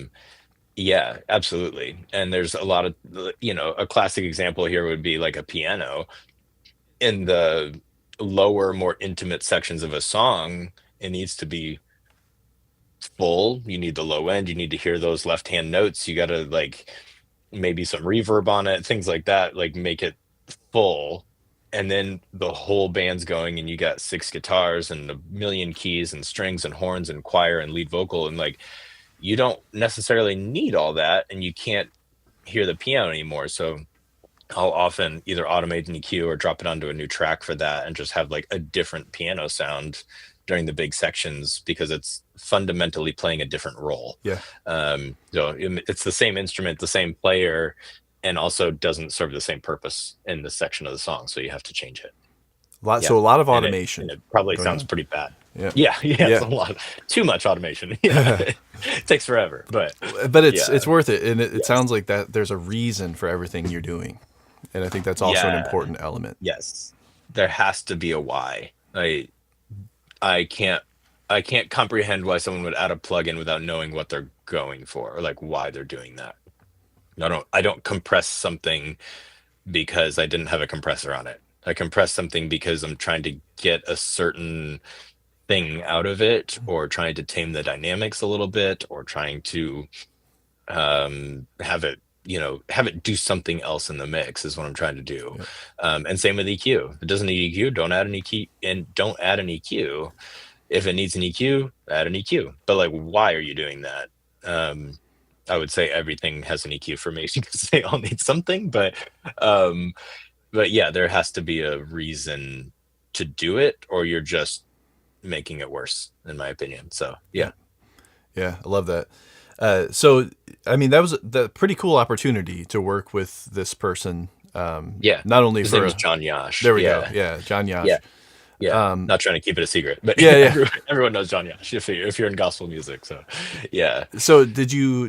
Yeah, absolutely. And there's a lot of, a classic example here would be like a piano in the lower, more intimate sections of a song. It needs to be full. You need the low end. You need to hear those left hand notes. You got to like maybe some reverb on it, things like that, like make it full. And then the whole band's going, and you got six guitars and a million keys and strings and horns and choir and lead vocal. And like, you don't necessarily need all that, and you can't hear the piano anymore. So I'll often either automate an EQ or drop it onto a new track for that and just have like a different piano sound during the big sections because it's fundamentally playing a different role. Yeah. It's the same instrument, the same player, and also doesn't serve the same purpose in the section of the song. So you have to change it. Yeah. So a lot of And it and automation it probably going sounds on. pretty bad. Yeah, Yeah, yeah, it's yeah. a lot. Too much automation. Yeah. It takes forever. But But it's yeah. worth it, and it Yes. sounds like that there's a reason for everything you're doing, and I think that's also an Yeah. important element. Yes. There has to be a why. I can't I can't comprehend why someone would add a plugin without knowing what they're going for or like why they're doing that. I don't compress something because I didn't have a compressor on it. I compress something because I'm trying to get a certain thing out of it or trying to tame the dynamics a little bit or trying to have it do something else in the mix is what I'm trying to do. Yeah. And same with EQ. If it doesn't need EQ, don't add an EQ, and don't add an EQ. If it needs an EQ, add an EQ. But like, why are you doing that? Um, I would say everything has an EQ for me because they all need something. Um, but yeah, there has to be a reason to do it, or you're just making it worse, in my opinion. So Yeah, yeah, yeah, I love that. So, I mean, that was the pretty cool opportunity to work with this person. yeah. Not only His name for is John Yash. there we go, Yeah, yeah, John Yash. yeah. Yeah, not trying to keep it a secret, but Yeah, yeah. everyone knows John Yash if you're in gospel music. So, yeah. So did you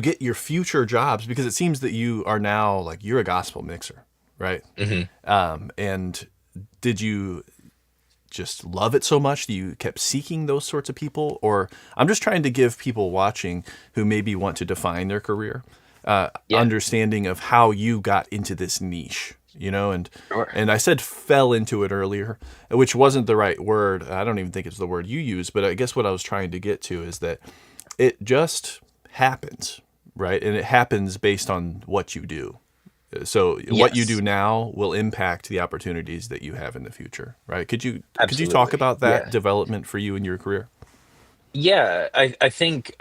get your future jobs, because it seems that you are now like you're a gospel mixer, right? Hmm. And did you just love it so much that you kept seeking those sorts of people? Or I'm just trying to give people watching who maybe want to define their career Yeah, understanding of how you got into this niche, you know? sure. And I said fell into it earlier, which wasn't the right word. I don't even think it's the word you use, but I guess what I was trying to get to is that it just happens, right? And it happens based on what you do. So what you do Yes, now will impact the opportunities that you have in the future, right? Could you talk absolutely. about that Yeah. development for you in your career? Yeah, I think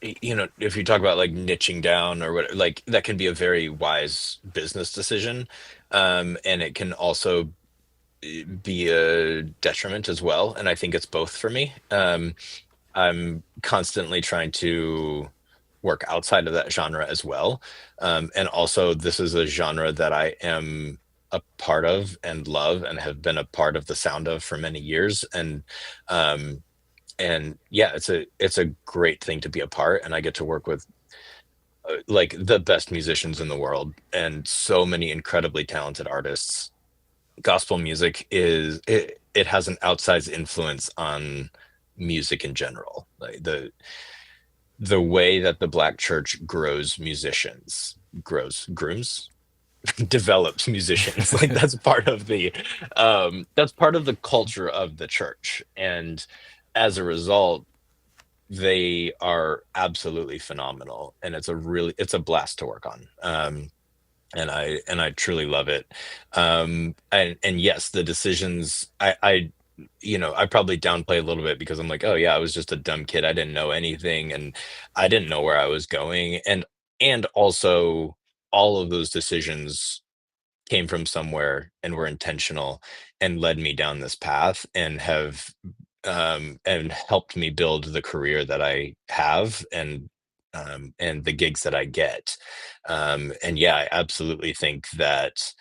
if you talk about like niching down or what, like that can be a very wise business decision. And it can also be a detriment as well. And I think it's both for me. I'm constantly trying to work outside of that genre as well. And also, this is a genre that I am a part of and love and have been a part of the sound of for many years. Um, and yeah, it's a great thing to be a part, and I get to work with like the best musicians in the world and so many incredibly talented artists. Gospel music it has an outsized influence on music in general. Like the way that the black church grows musicians, grows grooms, develops musicians, like that's part of the culture of the church. And as a result, they are absolutely phenomenal, and it's a blast to work on. And I truly love it. And yes, the decisions I probably downplay a little bit because I'm like, oh yeah, I was just a dumb kid. I didn't know anything, and I didn't know where I was going. And also, all of those decisions came from somewhere and were intentional and led me down this path and have and helped me build the career that I have, and the gigs that I get. And yeah, I absolutely think that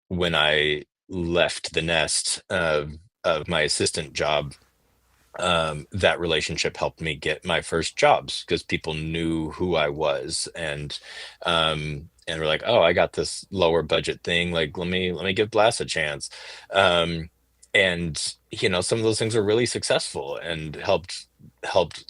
when I left the nest of my assistant job, that relationship helped me get my first jobs because people knew who I was, and were like, "Oh, I got this lower budget thing. Like, let me give Blast a chance." Um, and some of those things were really successful and helped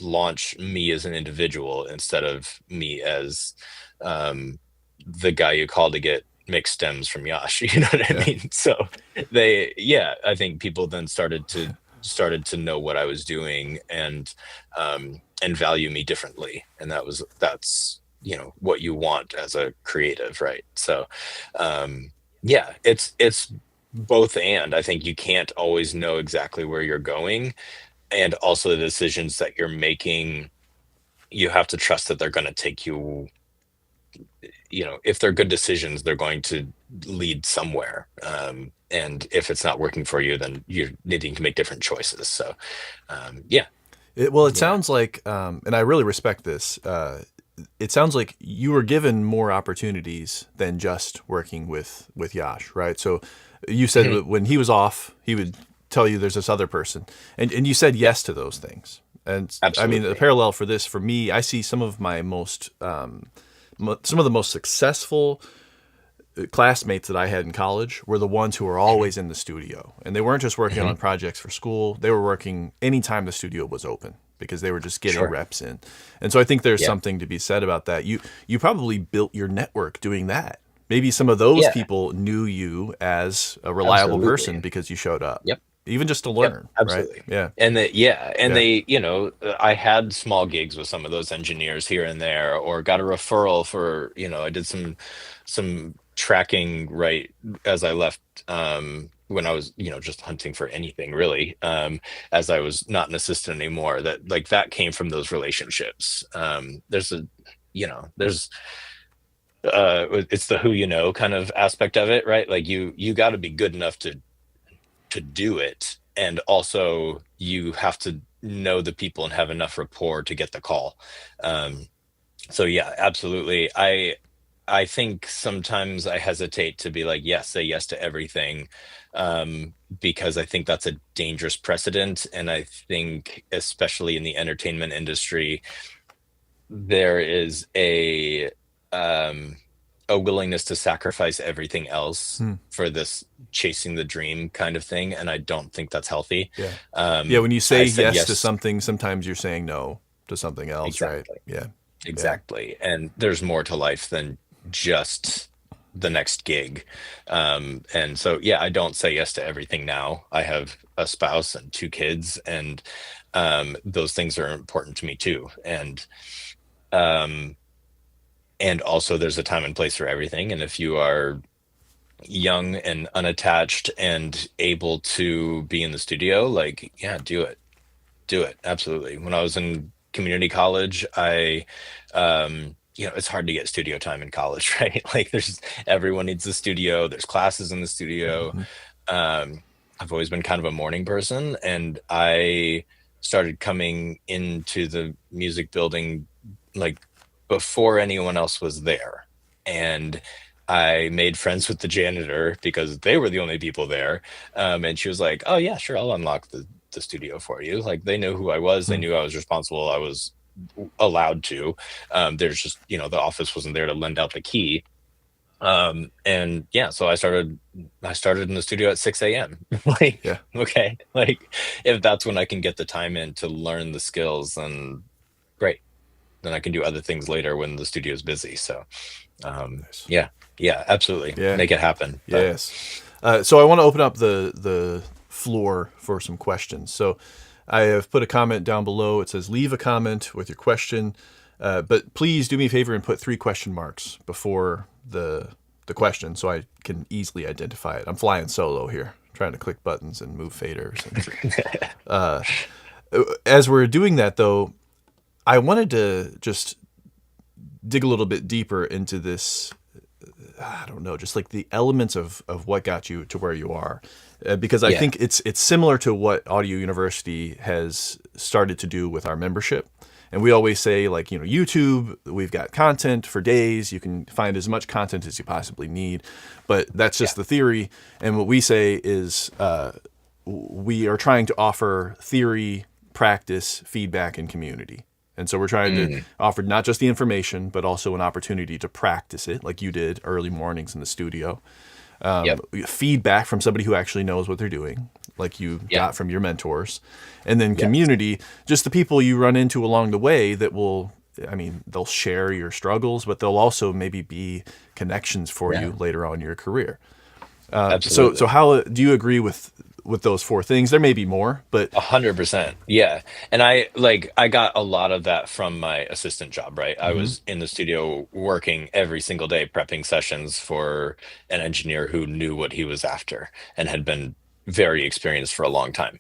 launch me as an individual instead of me as the guy you call to get mixed stems from Yash. You know what I Yeah. mean? So I think people then started to know what I was doing, and value me differently. And that's what you want as a creative, right? So yeah, it's both. And I think you can't always know exactly where you're going, and also the decisions that you're making, you have to trust that they're going to take you, if they're good decisions, they're going to lead somewhere. And if it's not working for you, then you're needing to make different choices. So, yeah, Well, it yeah. sounds like, and I really respect this. It sounds like you were given more opportunities than just working with Yash, right? So you said Mhm. that when he was off, he would tell you there's this other person, and you said Yeah, yes to those things. And I mean, the absolutely. parallel for this for me, I see some of my some of the most successful classmates that I had in college were the ones who were Mhm. always in the studio. And they weren't just working Mhm. on projects for school, they were working anytime the studio was open because they were just getting Sure. reps in. And so I think there's Yeah. something to be said about that. You probably built your network doing that. Maybe some of those Yeah, people knew you as a reliable person absolutely. because you showed up, Yep. even just to Yep, learn, right? absolutely. Yeah. And Yeah. I had small gigs with some of those engineers here and there, or got a referral for, I did some tracking right as I left, when I was, just hunting for anything really, as I was not an assistant anymore, that came from those relationships. There's it's the who kind of aspect of it, right? Like you got to be good enough to do it, and also you have to know the people and have enough rapport to get the call. um so yeah, absolutely. I think sometimes I hesitate to be like, yes, say yes to everything, because I think that's a dangerous precedent. And I think, especially in the entertainment industry, there is um, a willingness to sacrifice everything else Hmm. for this chasing the dream kind of thing, and I don't think that's healthy. Yeah. Yeah. When you say I said yes to yes. something, sometimes you're saying no to something else, right? Exactly. Yeah. Yeah. Exactly. And there's more to life than just the next gig. And so, yeah, I don't say yes to everything now. I have a spouse and two kids, and those things are important to me too. Um, and also, there's a time and place for everything. And if you are young and unattached and able to be in the studio, like, yeah, do it. Do it. Absolutely. When I was in community college, it's hard to get studio time in college, right? Like everyone needs a studio. There's classes in the studio. Hmm. Um, I've always been kind of a morning person, and I started coming into the music building like before anyone else was there. And I made friends with the janitor because they were the only people there. And she was like, "Oh yeah, sure, I'll unlock the studio for you." Like they knew who I was, they Hmm. knew I was responsible, I was allowed to. There's just, the office wasn't there to lend out the key. And yeah, so I started in the studio at 6 a.m. Yeah. Like, okay, like if that's when I can get the time in to learn the skills, then great. Then I can do other things later when the studio is busy. So Nice. yeah, yeah, absolutely. Yeah. Make it happen. But Yes. So I want to open up the floor for some questions. So I have put a comment down below. It says leave a comment with your question, but please do me a favor and put 3 question marks before the question so I can easily identify it. I'm flying solo here, trying to click buttons and move faders. As we're doing that, though, I wanted to just dig a little bit deeper into this. I don't know, just like the elements of what got you to where you are, because I yeah, think it's similar to what Audio University has started to do with our membership. And we always say, like, YouTube, we've got content for days. You can find as much content as you possibly need, but that's yeah, just the theory. And what we say is we are trying to offer theory, practice, feedback, and community. And so we're trying to mm, offer not just the information, but also an opportunity to practice it, like you did early mornings in the studio. yep, Feedback from somebody who actually knows what they're doing, like you yeah, got from your mentors. And then yeah, community, just the people you run into along the way that will, I mean, they'll share your struggles, but they'll also maybe be connections for yeah, you later on in your career. So absolutely. how do you agree with those 4 things? There may be more, but 100%. Yeah. And I got a lot of that from my assistant job, right? I mhm. was in the studio working every single day, prepping sessions for an engineer who knew what he was after and had been very experienced for a long time.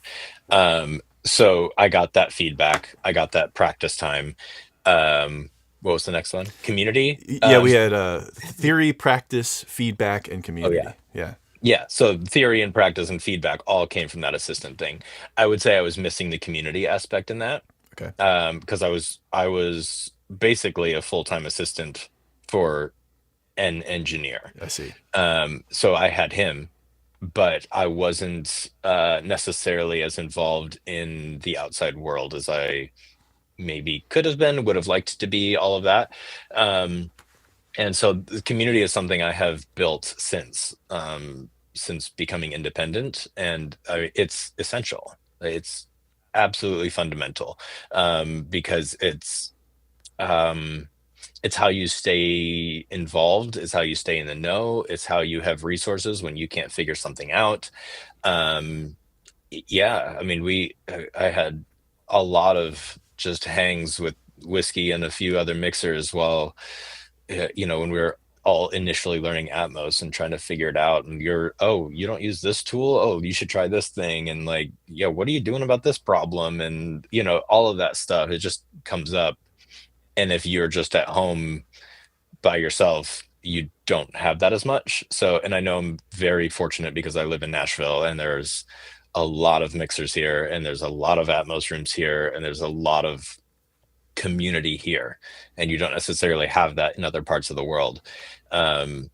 So I got that feedback. I got that practice time. What was the next one? Community. Yeah, we had theory, practice, feedback, and Oh yeah. community. Yeah. Yeah, so theory and practice and feedback all came from that assistant thing. I would say I was missing the community aspect in that, Okay. because I was basically a full-time assistant for an engineer. I see. So I had him, but I wasn't necessarily as involved in the outside world as I maybe could have been, would have liked to be, all of that. Um, and so the community is something I have built since becoming independent, and it's essential. It's absolutely fundamental, because um, it's how you stay involved. It's how you stay in the know. It's how you have resources when you can't figure something out. Um, yeah, I mean, I had a lot of just hangs with whiskey and a few other mixers while when we were all initially learning Atmos and trying to figure it out, and oh, you don't use this tool, oh, you should try this thing, and like, yeah, what are you doing about this problem? And all of that stuff, it just comes up. And if you're just at home by yourself, you don't have that as much. So, and I know I'm very fortunate because I live in Nashville, and there's a lot of mixers here, and there's a lot of Atmos rooms here, and there's a lot of community here, and you don't necessarily have that in other parts of the world. Um,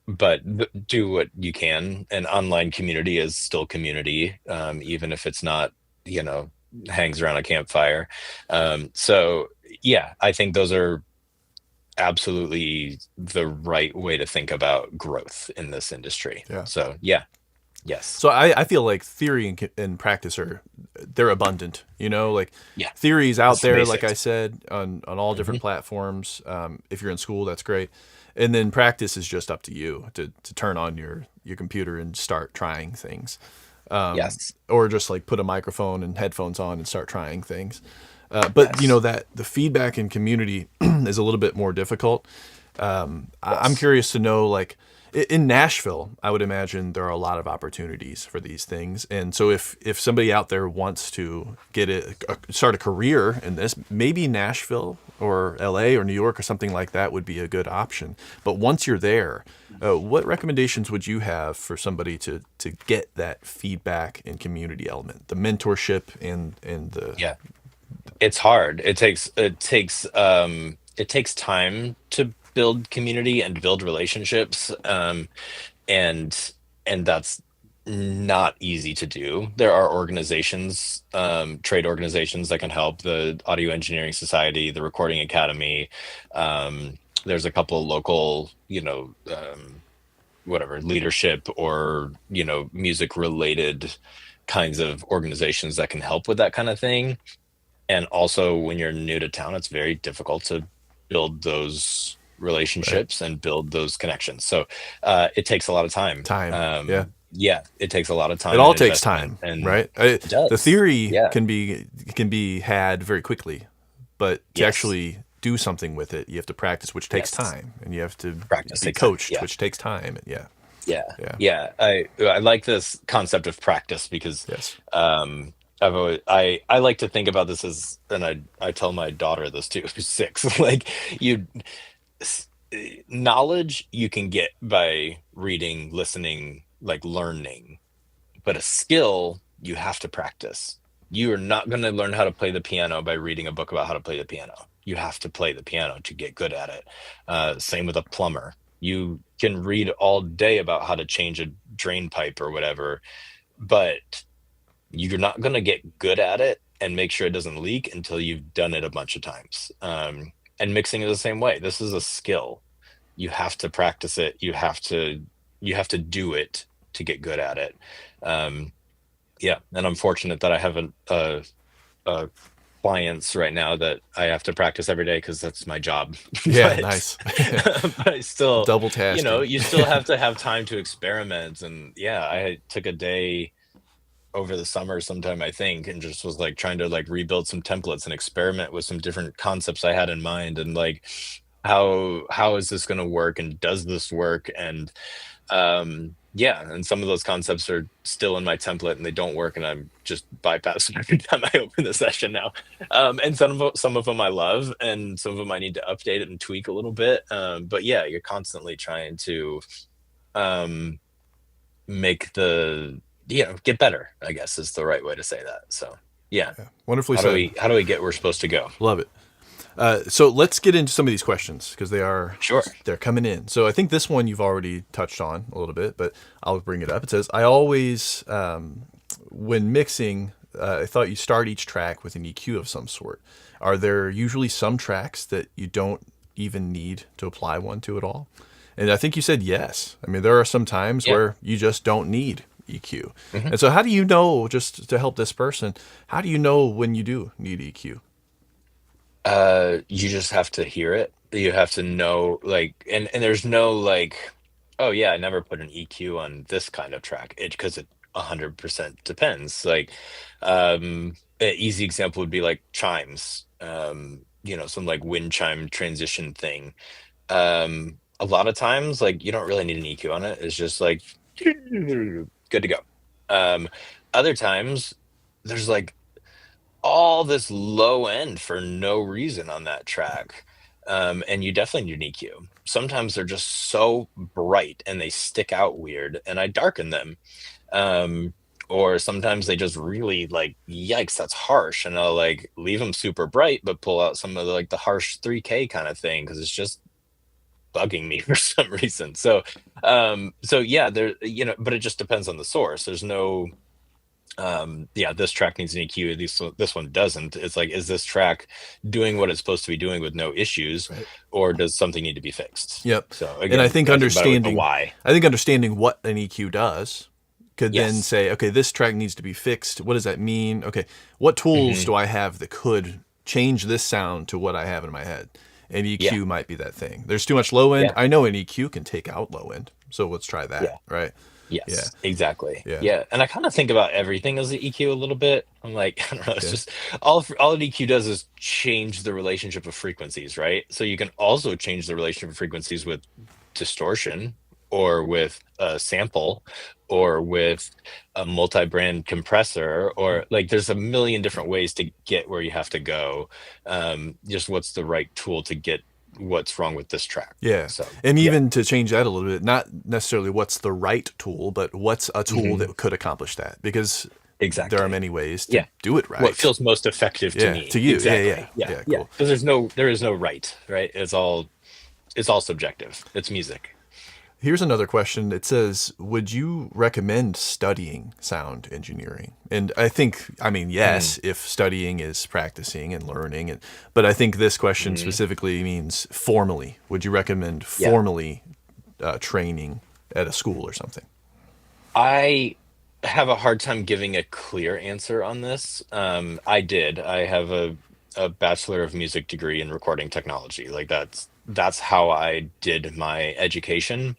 but do what you can. An online community is still community, even if it's not, you know, hangs around a campfire. So yeah, I think those are absolutely the right way to think about growth in this industry. Yeah. So yeah, yes, So I feel like theory and practice are they're abundant. You know, like yeah, theory's out that's the there, like I basics. said, on all Hmm. different platforms. If you're in school, that's great. And then practice is just up to you to turn on your computer and start trying things, Yes, or just like put a microphone and headphones on and start trying things. But you know yes, that the feedback in community is a little bit more difficult. I'm yes. curious to know, like in Nashville, I would imagine there are a lot of opportunities for these things. And so if somebody out there wants to start a career in this, maybe Nashville or LA or New York or something like that would be a good option. But once you're there, what recommendations would you have for somebody to get that feedback and community element, the mentorship and the Yeah, it's hard. It takes time to build community and build relationships. And that's not easy to do. There are organizations, trade organizations that can help, the Audio Engineering Society, the Recording Academy. There's a couple of local, whatever, leadership or, music related kinds of organizations that can help with that kind of thing. And also, when you're new to town, it's very difficult to build those right relationships and build those connections. So it takes a lot of time. time? Yeah. Yeah, it takes a lot of It time and all takes investment, time, and right? it The does. theory Yeah. can be had very quickly, but to Yes. actually do something with it, you have to practice, which takes Yes. time, and you have to Practice be takes time. coached, Yeah. which takes time. Yeah, Yeah. yeah, Yeah. I like this concept of practice because yes, I like to think about this as, and I tell my daughter this too, who's 6, like, you s- knowledge you can get by reading, listening, like learning, but a skill you have to practice. You are not going to learn how to play the piano by reading a book about how to play the piano. You have to play the piano to get good at it. Same with a plumber. You can read all day about how to change a drain pipe or whatever, but you're not going to get good at it and make sure it doesn't leak until you've done it a bunch of times. And mixing is the same way. This is a skill. You have to practice it. You have to do it to get good at it. Um, yeah, and I'm fortunate that I have a clients right now that I have to practice every day because that's my job. yeah. but Nice. but I still, Double tasking. you still have to have time to experiment. And yeah, I took a day over the summer sometime, I think, and just was like trying to like rebuild some templates and experiment with some different concepts I had in mind, and like how is this going to work, and does this work? And yeah, and some of those concepts are still in my template and they don't work, and I'm just bypass them every time I open the session now. And some of them I love, and some of them I need to update it and tweak a little bit. But yeah, you're constantly trying to um make get better, I guess, is the right way to say that. So yeah, Wonderfully how do said. we how do we get where we're supposed to go? Love it. So let's get into some of these questions because Sure. they're coming in. So I think this one you've already touched on a little bit, but I'll bring it up. It says, "I always, when mixing, I thought you start each track with an EQ of some sort. Are there usually some tracks that you don't even need to apply one to at all?" And I think you said yes. I mean, there are some times Yeah. where you just don't need EQ. Hmm. And so, how do you know, just to help this person, how do you know when you do need EQ? You just have to hear it. You have to know, like, and there's no like, oh yeah, I never put an EQ on this kind of track. It because it 100% depends. Like, an easy example would be like chimes. Some like wind chime transition thing. A lot of times, like, you don't really need an EQ on it. It's just like good to go. Um, Other times, there's like all this low end for no reason on that track. And you definitely need an EQ. Sometimes they're just so bright and they stick out weird, and I darken them. Um, Or sometimes they just really like, yikes, that's harsh, and I'll like leave them super bright, but pull out some of the like the harsh 3K kind of thing because it's just bugging me for some reason. So yeah, there, but it just depends on the source. There's no, yeah, this track needs an EQ, this one doesn't. It's like, is this track doing what it's supposed to be doing with no issues, Right. or does something need to be fixed? Yep. So And again, gotta think about it with the why. I think understanding what an EQ does could then Yes. say, okay, this track needs to be fixed. What does that mean? Okay, what tools Hmm. do I have that could change this sound to what I have in my head? And Yeah. EQ might be that thing. There's too much low end. Yeah. I know an EQ can take out low end. So let's try that, Yeah. right? Yeah. Yes, exactly. Yeah. Yeah, and I kind of think about everything as the EQ a little bit. I'm like, I don't know. It's Yeah. just all an EQ does is change the relationship of frequencies, right? So you can also change the relationship of frequencies with distortion, or with a sample, or with a multi-brand compressor, or like there's a million different ways to get where you have to go. Just what's the right tool to get what's wrong with this track? Yeah. So And yeah. even to change that a little bit, not necessarily what's the right tool, but what's a tool Hmm. that could accomplish that? Because there are Exactly. many ways to Yeah. do it What right. feels most effective to Yeah. To me. you. Yeah. Yeah. Exactly. Yeah. Yeah. Yeah. Cool. Because there is no right. It's all subjective. It's music. Here's another question. It says, would you recommend studying sound engineering? And I mean, Mm, yes, if studying is practicing and learning, but I think this question mm, specifically means formally. Would you recommend yeah. formally training at a school or something? I have a hard time giving a clear answer on this. I did. I have a Bachelor of Music degree in recording technology. Like that's how I did my education.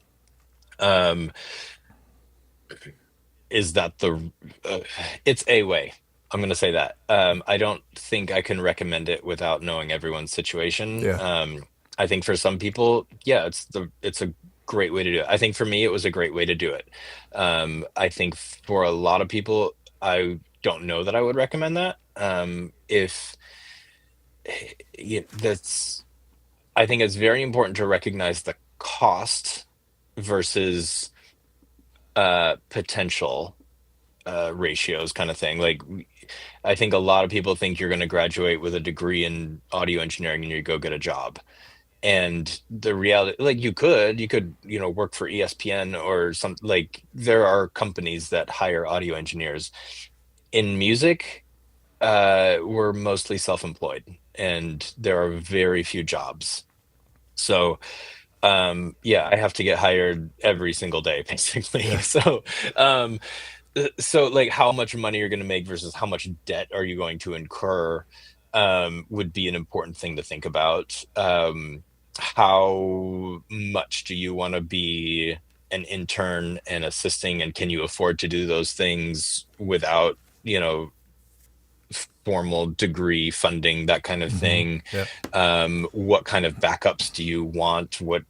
Um, is that the uh, it's a way. I'm going to say that. I don't think I can recommend it without knowing everyone's situation. Yeah. I think for some people, yeah, it's a great way to do it. I think for me, it was a great way to do it. I think for a lot of people, I don't know that I would recommend that. If that's, I think it's very important to recognize the cost versus potential ratios kind of thing. Like I think a lot of people think you're going to graduate with a degree in audio engineering and you go get a job. And the reality, like you could, work for ESPN or some, like there are companies that hire audio engineers. In music, we're mostly self-employed and there are very few jobs. So yeah, I have to get hired every single day basically. Yeah. Um so like how much money you're going to make versus how much debt are you going to incur, would be an important thing to think about. How much do you want to be an intern and assisting, and can you afford to do those things without, you know formal degree funding, that kind of Hmm. thing? Yeah. What kind of backups do you want? What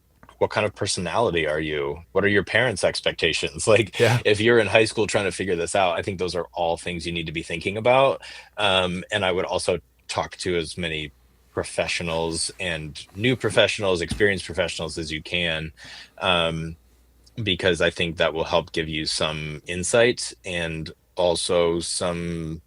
kind of personality are you? What are your parents' expectations? Like, Yeah. if you're in high school trying to figure this out, I think those are all things you need to be thinking about. And I would also talk to as many professionals and new professionals, experienced professionals as you can, um, because I think that will help give you some insight and also some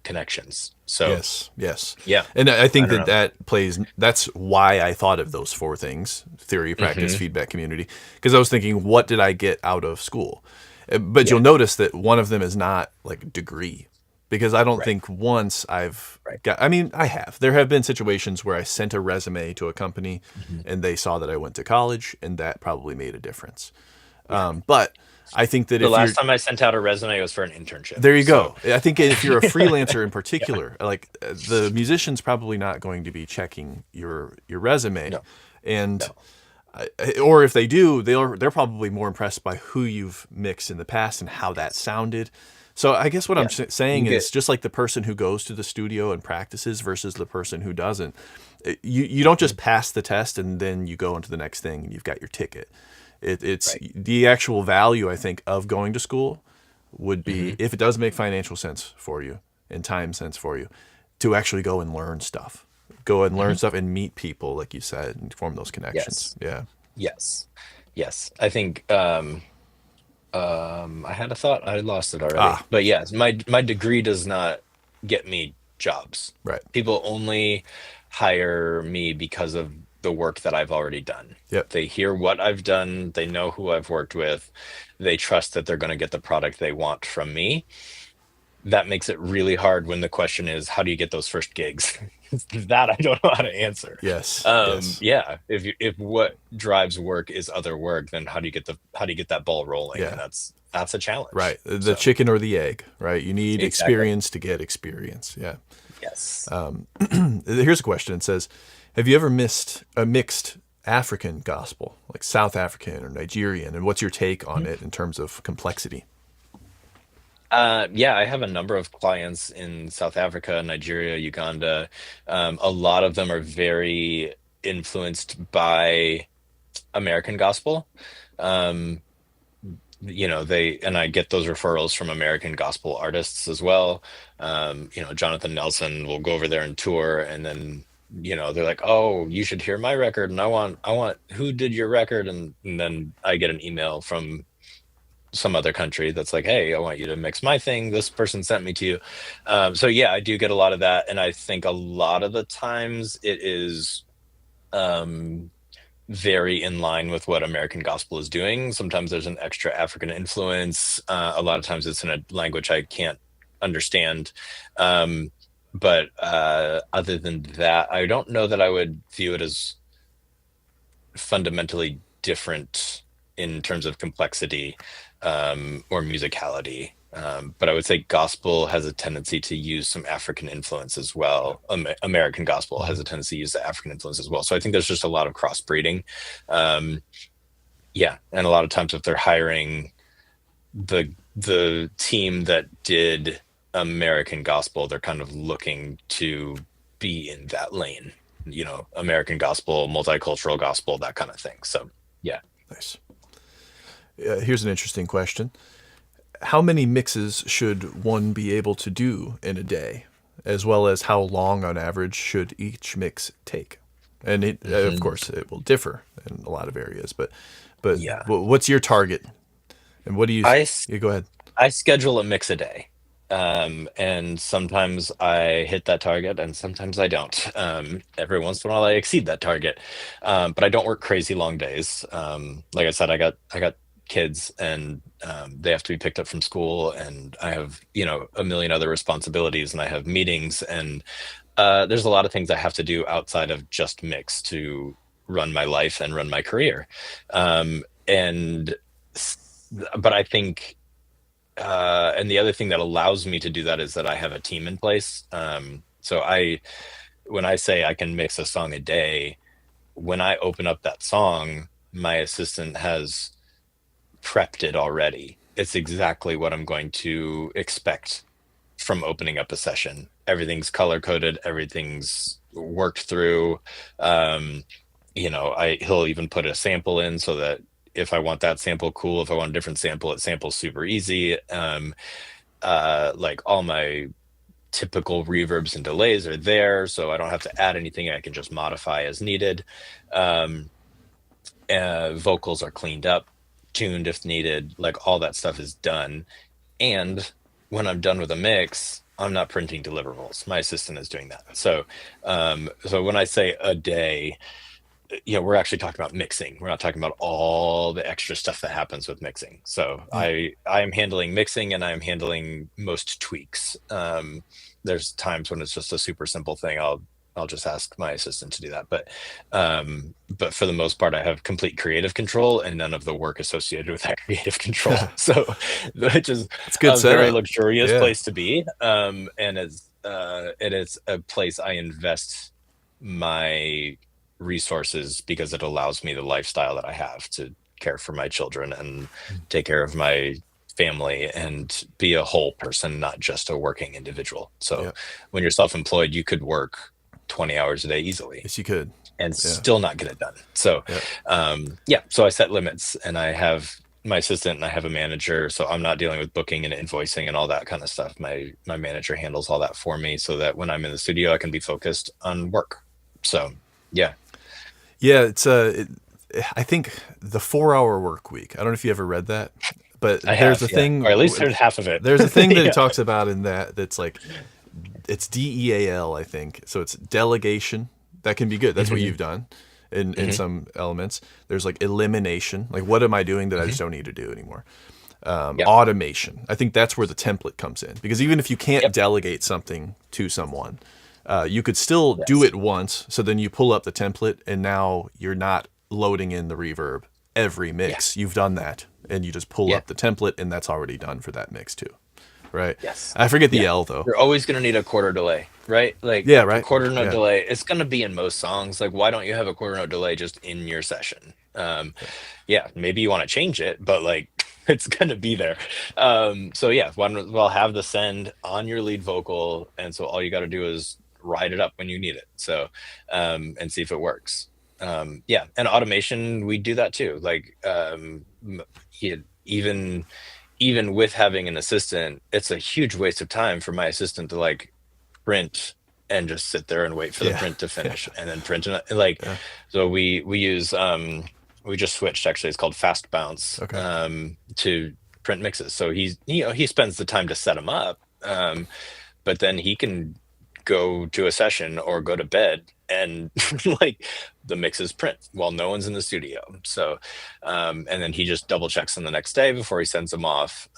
connections. So, Yes, yes. yeah, And I I think don't that know. that's why I thought of those four things: theory, practice, Hmm. feedback, community. Because I was thinking, what did I get out of school? But you'll Yeah, notice that one of them is not like degree, because I don't right, think once I've right. got, I mean, I have. There have been situations where I sent a resume to a company Hmm. and they saw that I went to college, and that probably made a difference. Yeah. But I think that The if last you're time I sent out a resume was for an internship. there you So, go. I think if you're a freelancer in yeah, particular, like the musician's probably not going to be checking your resume, no, and no. or if they do, they're probably more impressed by who you've mixed in the past and how that Yes. sounded. So I guess what I'm Yeah. saying You is get, just like the person who goes to the studio and practices versus the person who doesn't. You don't just mhm, pass the test and then you go into the next thing and you've got your ticket. It's right. the actual value, I think, of going to school would be, Hmm. if it does make financial sense for you and time sense for you, to actually go and learn stuff. Go and learn Hmm. stuff and meet people, like you said, and form those connections. Yes. Yeah. Yes. Yes. I think, I had a thought. I lost it already. Ah, But yes, my degree does not get me jobs. right. People only hire me because of the work that I've already done. Yep. They hear what I've done, they know who I've worked with, they trust that they're going to get the product they want from me. That makes it really hard when the question is, how do you get those first gigs? That I don't know how to answer. Yes. Yes. Yeah, if what drives work is other work, then how do you get that ball rolling? And Yeah. that's a challenge. Right. The So chicken or the egg, right? You need exactly. experience to get experience. Yeah. Yes. Here's a question. It says, have you ever missed a mixed African gospel, like South African or Nigerian? And what's your take on it in terms of complexity? Yeah, I have a number of clients in South Africa, Nigeria, Uganda. A lot of them are very influenced by American gospel. Um, they and I get those referrals from American gospel artists as well. Jonathan Nelson will go over there and tour, and then they're like, "Oh, you should hear my record," and I want who did your record, and then I get an email from some other country that's like, "Hey, I want you to mix my thing. This person sent me to you." So yeah, I do get a lot of that, and I think a lot of the times it is. Um, Very in line with what American gospel is doing. Sometimes there's an extra African influence. A lot of times it's in a language I can't understand. But other than that, I don't know that I would view it as fundamentally different in terms of complexity or musicality. But I would say gospel has a tendency to use some African influence as Yeah. well. American gospel has Mhm. a tendency to use the African influence as well. So I think there's just a lot of crossbreeding. Um, yeah, and a lot of times if they're hiring the team that did American gospel, they're kind of looking to be in that lane. American gospel, multicultural gospel, that kind of thing. So yeah. Nice. Here's an interesting question. How many mixes should one be able to do in a day, as well as how long on average should each mix take? And of Mhm. course, it will differ in a lot of areas, but Yeah. what's your target, and what do you? I s- You go ahead. I schedule a mix a day. And sometimes I hit that target and sometimes I don't. Every once in a while I exceed that target. But I don't work crazy long days. Like I said, I got kids and they have to be picked up from school and I have, a million other responsibilities and I have meetings and there's a lot of things I have to do outside of just mix to run my life and run my career. And but I think and the other thing that allows me to do that is that I have a team in place. When I say I can mix a song a day, when I open up that song, my assistant has prepped it already. It's exactly what I'm going to expect from opening up a session. Everything's color coded, everything's worked through. Um, he'll even put a sample in so that if I want that sample, cool. If I want a different sample, it samples super easy. Like all my typical reverbs and delays are there, so I don't have to add anything. I can just modify as needed. Um, Vocals are cleaned up, tuned if needed. Like all that stuff is done. And when I'm done with a mix, I'm not printing deliverables. My assistant is doing that. So when I say a day, we're actually talking about mixing. We're not talking about all the extra stuff that happens with mixing. So Yeah. I am handling mixing and I'm handling most tweaks. There's times when it's just a super simple thing. I'll just ask my assistant to do that. But for the most part, I have complete creative control and none of the work associated with that creative control. So, which is It's a good a very setup. luxurious Yeah. place to be. And it is a place I invest my resources because it allows me the lifestyle that I have to care for my children and take care of my family and be a whole person, not just a working individual. So Yeah. when you're self-employed, you could work 20 hours a day easily Yes, you could. and Yeah. still not get it done. So Yeah. yeah, so I set limits and I have my assistant and I have a manager, so I'm not dealing with booking and invoicing and all that kind of stuff. My manager handles all that for me so that when I'm in the studio I can be focused on work. So yeah. Yeah. I think the 4 hour work week. I don't know if you ever read that, But I there's have, a yeah, or thing. at least heard half of it. There's a thing that it Yeah. talks about in that's like it's DEAL, I think. So it's delegation. That can be good. That's what Hmm. you've done in Hmm. some elements. There's like elimination. Like what am I doing that I Hmm. just don't need to do anymore? Yep. Automation. I think that's where the template comes in, because even if you can't Yep. delegate something to someone, you could still do Yes. it once. So then you pull up the template, and now you're not loading in the reverb every Yeah. mix. You've done that, and you just pull Yeah. up the template, and that's already done for that mix too, right? Yes. I forget the Yeah. L though. You're always going to need a quarter delay, right? Like Yeah, a right. quarter note Yeah, delay. It's going to be in most songs. Like, why don't you have a quarter note delay just in your session? Yeah, maybe you want to change it, but like it's going to be there. So yeah, well, have the send on your lead vocal, and so all you got to do is ride it up when you need it. So, and see if it works. Yeah, and automation, we do that too. Like, even with having an assistant, it's a huge waste of time for my assistant to like print and just sit there and wait for the yeah, print to yeah, finish and then print it. Like, yeah. so we use we just switched, actually it's called fast bounce, Okay. to print mixes. So he spends the time to set them up, but then he can go to a session or go to bed and like the mixes print while no one's in the studio. So and then he just double checks them the next day before he sends them off.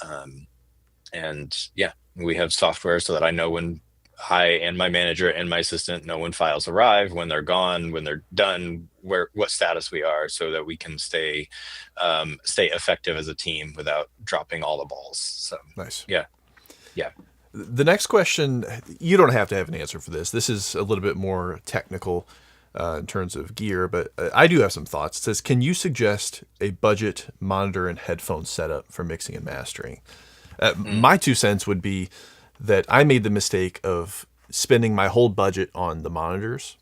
And yeah, we have software so that I know when I and my manager and my assistant know when files arrive, when they're gone, when they're done, what status we are, so that we can stay effective as a team without dropping all the balls. So Nice. yeah. Yeah. The next question, you don't have to have an answer for this. This is a little bit more technical in terms of gear, but I do have some thoughts. It says, can you suggest a budget monitor and headphone setup for mixing and mastering? Mm. My 2 cents would be that I made the mistake of spending my whole budget on the monitors,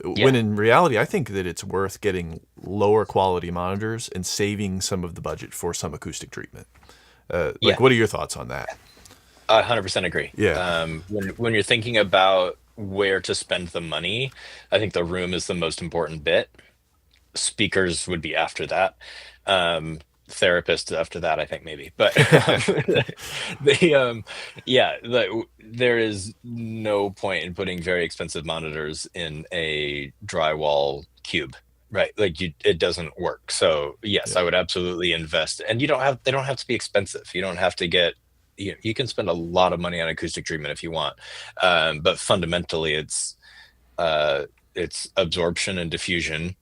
when Yeah. in reality, I think that it's worth getting lower quality monitors and saving some of the budget for some acoustic treatment. Like, Yeah. what are your thoughts on that? I 100% agree. Yeah. When you're thinking about where to spend the money, I think the room is the most important bit. Speakers would be after that. Therapist after that, I think, maybe. But the yeah, there is no point in putting very expensive monitors in a drywall cube. Right, like it doesn't work. So yes, Yeah. I would absolutely invest, and they don't have to be expensive. You don't have to get, you can spend a lot of money on acoustic treatment if you want, but fundamentally uh, it's absorption and diffusion,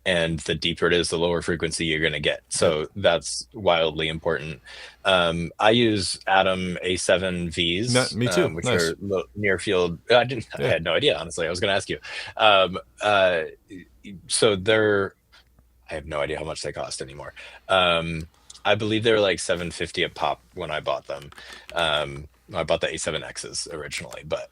and the deeper it is, the lower frequency you're going to get. Yep. So that's wildly important. I use Atom A7 Vs, Me too. which Nice. are near field. I Yeah. had no idea, honestly. I was going to ask you. So I have no idea how much they cost anymore. I believe they were like 750 a pop when I bought them. I bought the A7Xs originally, but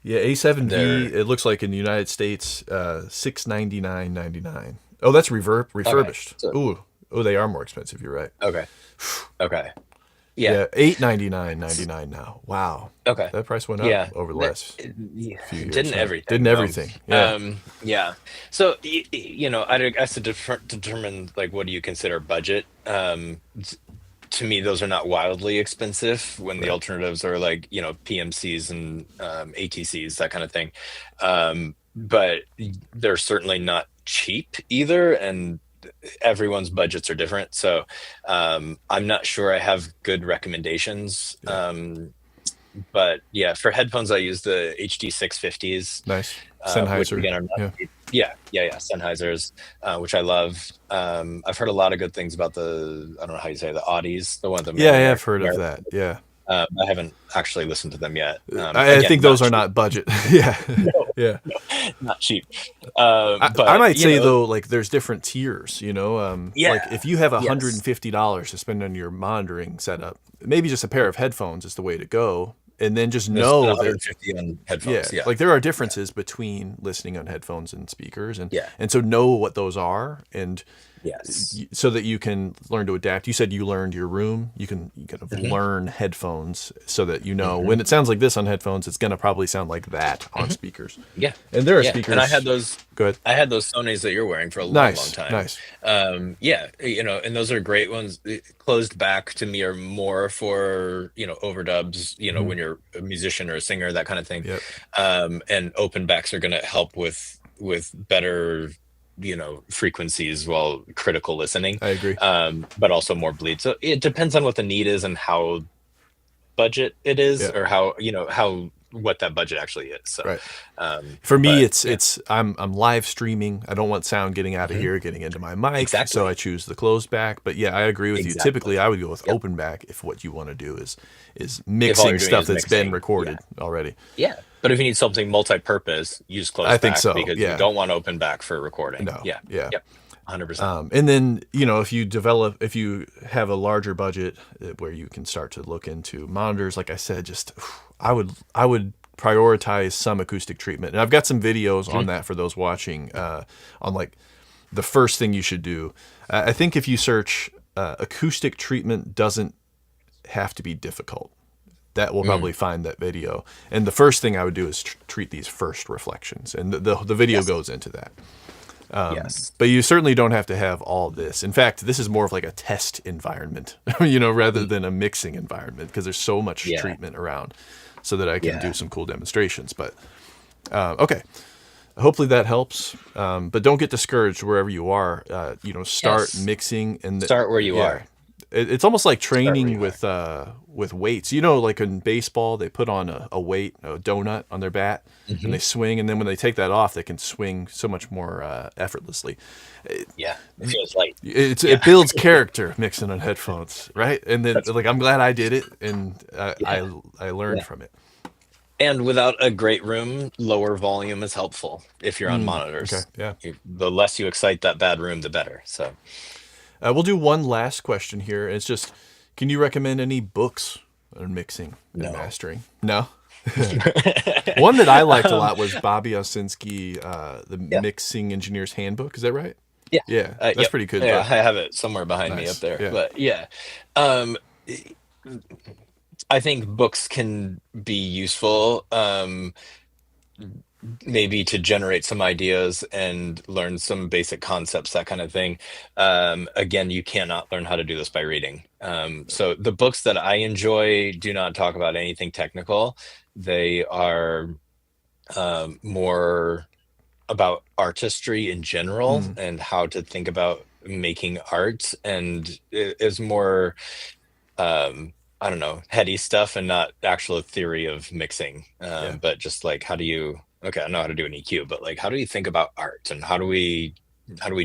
Yeah, A7V. they're It looks like in the United States, $699.99. Oh, that's okay. refurbished. So Ooh, oh, they are more expensive. You're right. okay, okay, yeah, Yeah, $899.99 now. Wow, okay. that price went up Yeah, over the that, last yeah, few years, didn't huh? Didn't everything though. everything? Yeah, Yeah. So I guess to determine like what do you consider budget. To me, those are not wildly expensive when the right. alternatives are like PMCs and ATCs, that kind of thing. But they're certainly not cheap either, and everyone's budgets are different. So I'm not sure I have good recommendations. Yeah, But yeah, for headphones, I use the HD 650s, nice. which Sennheiser. again are not Yeah, cheap. Yeah, Sennheisers, which I love. I've heard a lot of good things about I don't know how you say, the Audis, the one the yeah, Mary yeah. Mary. I've heard of that. Yeah, I haven't actually listened to them yet. I Again, think not those are cheap. not budget. Yeah, No, yeah. no, not cheap. I But might say though, like there's different tiers. Like yeah, if you have yes, $150 to spend on your monitoring setup, maybe just a pair of headphones is the way to go, and then just no, spend know that 150 on yeah, headphones. Yeah, like there are yeah, differences between listening on headphones and speakers, and yeah. and so know what those are, and Yes. so that you can learn to adapt. You said you learned your room. You can kind of Hmm. learn headphones so that you know Hmm. when it sounds like this on headphones, it's going to probably sound like that on Hmm. speakers. Yeah. And there are Yeah. And speakers. Go ahead. I had those Sonys that you're wearing for a long, long Nice, time. nice. Yeah, and those are great ones. Closed back to me are more for, overdubs, Hmm. when you're a musician or a singer, that kind of thing. Yep, And open backs are going to help with better, frequencies while critical listening, I agree. but also more bleed. So it depends on what the need is and how budget it is, Yeah, or how, how what that budget actually is. So, right. For me, but it's yeah. it's I'm live streaming. I don't want sound getting out of Hmm. here, getting into my mic, so I Exactly. choose the closed back. But yeah, I agree with you. Exactly. Typically, I would go with Yep. open back if what you want to do is If all mixing you're doing stuff is that's been mixing, yeah. recorded already. Yeah. But if you need something multi-purpose, use I closed think back so. because you Yeah. don't want open back for recording. No. Yeah. Yeah. Yep. 100%. And then if you have a larger budget where you can start to look into monitors, like I said, just I would prioritize some acoustic treatment, and I've got some videos on Mhm. that for those watching. On like the first thing you should do. I think if you search acoustic treatment doesn't have to be difficult. That will Mm. probably find that video. And the first thing I would do is treat these first reflections, and the video Yes. goes into that. Yes. But you certainly don't have to have all this. In fact, this is more of like a test environment, rather Y- than a mixing environment, because there's so much Yeah. treatment around, so that I can do Yeah. some cool demonstrations. But okay, hopefully that helps. But don't get discouraged wherever you are. Start Yes. mixing, and Start where you yeah, are. it's almost like Start where training you are. with weights. Like in baseball, they put on a weight, a donut on their bat, and Hmm. they swing, and then when they take that off, they can swing so much more effortlessly. Yeah. It feels light. It Yeah. builds character mixing on headphones, right? And then That's like I'm glad I did it, and yeah. I learned Yeah. from it. And without a great room, lower volume is helpful if you're on Okay, monitors. yeah. The less you excite that bad room, the better. So, We'll do one last question here. It's just, can you recommend any books on mixing and no. mastering? No. One that I liked a um, lot was Bobby Osinski, the yeah. Mixing Engineer's Handbook. Is that right? Yeah. Yeah, that's Yep. pretty good Yeah, book. I have it somewhere behind me up Nice. there. Yeah. But yeah. Um, I think books can be useful, maybe to generate some ideas and learn some basic concepts, that kind of thing. Again, you cannot learn how to do this by reading. So the books that I enjoy do not talk about anything technical. They are more about artistry in general Mm, and how to think about making art, and it is more I don't know, heady stuff and not actual theory of mixing. yeah. But just like, how do you, okay, I know how to do an EQ, but like, how do you think about art, and how do we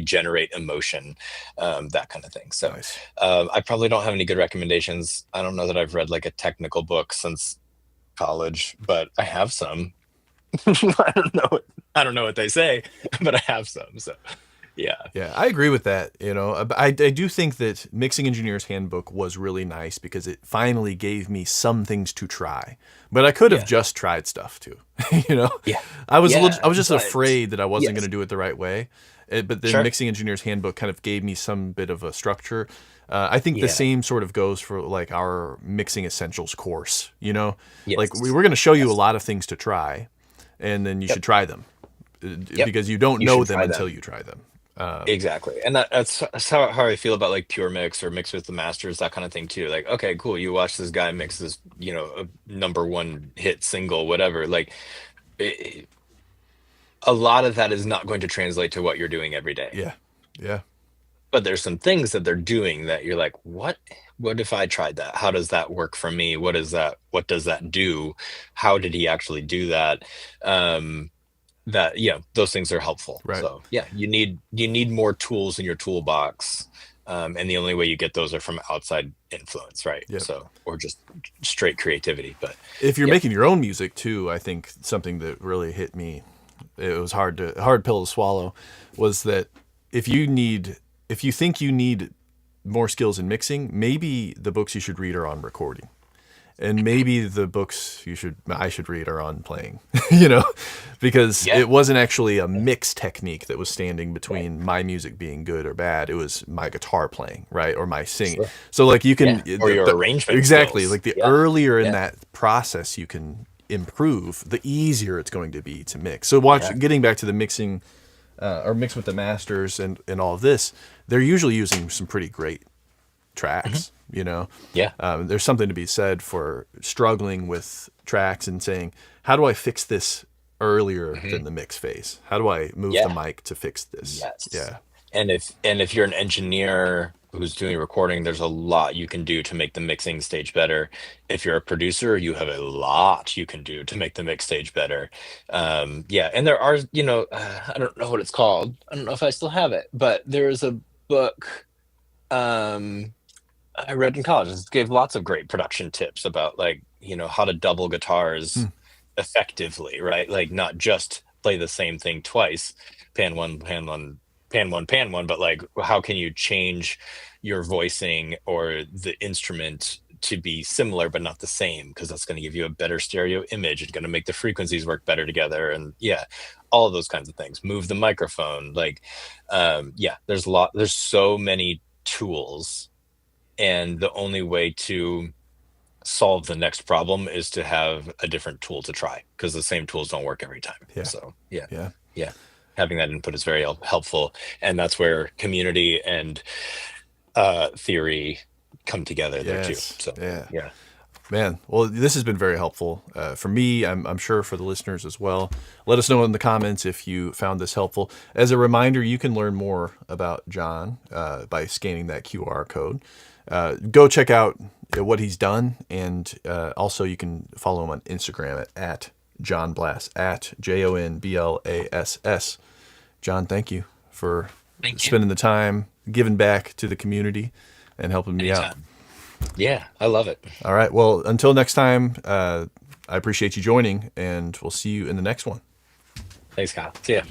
generate emotion, that kind of thing. So Nice. I probably don't have any good recommendations. I don't know that I've read like a technical book since college, but I have some. I don't know what they say, but I have some. So yeah. Yeah, I agree with that. I do think that Mixing Engineer's Handbook was really nice because it finally gave me some things to try. But I could have Yeah. just tried stuff too. You know, Yeah. I Yeah. was just But afraid that I wasn't going to yes. do it the right way. But then Sure. Mixing Engineer's Handbook kind of gave me some bit of a structure. I think the Yeah. same sort of goes for like our Mixing Essentials course. Like Yes. we're going to show you a Yes. lot of things to try, and then you Yep. should try them Yep. because you don't You know should them try until them. you try them. Exactly. And that's how I feel about like pure mix or mix with the masters, that kind of thing too. Like, okay, cool. You watch this guy mix this, a number one hit single, whatever. Like, it, a lot of that is not going to translate to what you're doing every day. Yeah, yeah, But there's some things that they're doing that you're like, what if I tried that? How does that work for me? What does that do? How did he actually do that? That, those things are helpful. right. So yeah, you need more tools in your toolbox. And the only way you get those are from outside influence, right? Yeah. So, or just straight creativity. But If you're yeah. making your own music too, I think something that really hit me, it was hard pill to swallow, was that if you think you need more skills in mixing, maybe the books you should read are on recording. And maybe the books I should read are on playing, you know, because Yeah. it wasn't actually a mix technique that was standing Right. between my music being good or bad. It was my guitar playing, right, or my singing. Sure. So like you can Yeah. Or your arrangement exactly, skills. like the Yeah. earlier in Yeah. that process you can improve, the easier it's going to be to mix. So watch, Yeah. getting back to the mixing or mix with the masters and all of this, they're usually using some pretty great tracks, you know. Yeah. There's something to be said for struggling with tracks and saying, how do I fix this earlier than the mix phase? How do I move the Yeah. mic to fix this? Yes. Yeah. And if you're an engineer who's doing recording, there's a lot you can do to make the mixing stage better. If you're a producer, you have a lot you can do to make the mix stage better. Yeah, and there are, I don't know what it's called. I don't know if I still have it, but there's a book um I read in college. It gave lots of great production tips about, like, how to double Hmm. guitars effectively, right? Like, not just play the same thing twice, pan one, pan one, pan one, pan one, but like, how can you change your voicing or the instrument to be similar but not the same? Because that's going to give you a better stereo image. It's going to make the frequencies work better together. And yeah, all of those kinds of things. Move the microphone. Like, yeah, there's so many tools, and the only way to solve the next problem is to have a different tool to try, because the same tools don't work every time. Yeah. So yeah, Yeah. yeah, having that input is very helpful, and that's where community and theory come together there too. Yes. So Yeah. yeah. Man, well, this has been very helpful for me. I'm sure for the listeners as well. Let us know in the comments if you found this helpful. As a reminder, you can learn more about Jon by scanning that QR code. Go check out what he's done, and also you can follow him on Instagram at Jon Blass, at JONBLASS. Jon, thank you for Thank you. spending the time, giving back to the community, and helping me out. Anytime. Yeah, I love it. All right. Well, until next time, I appreciate you joining, and we'll see you in the next one. Thanks, Kyle. See ya.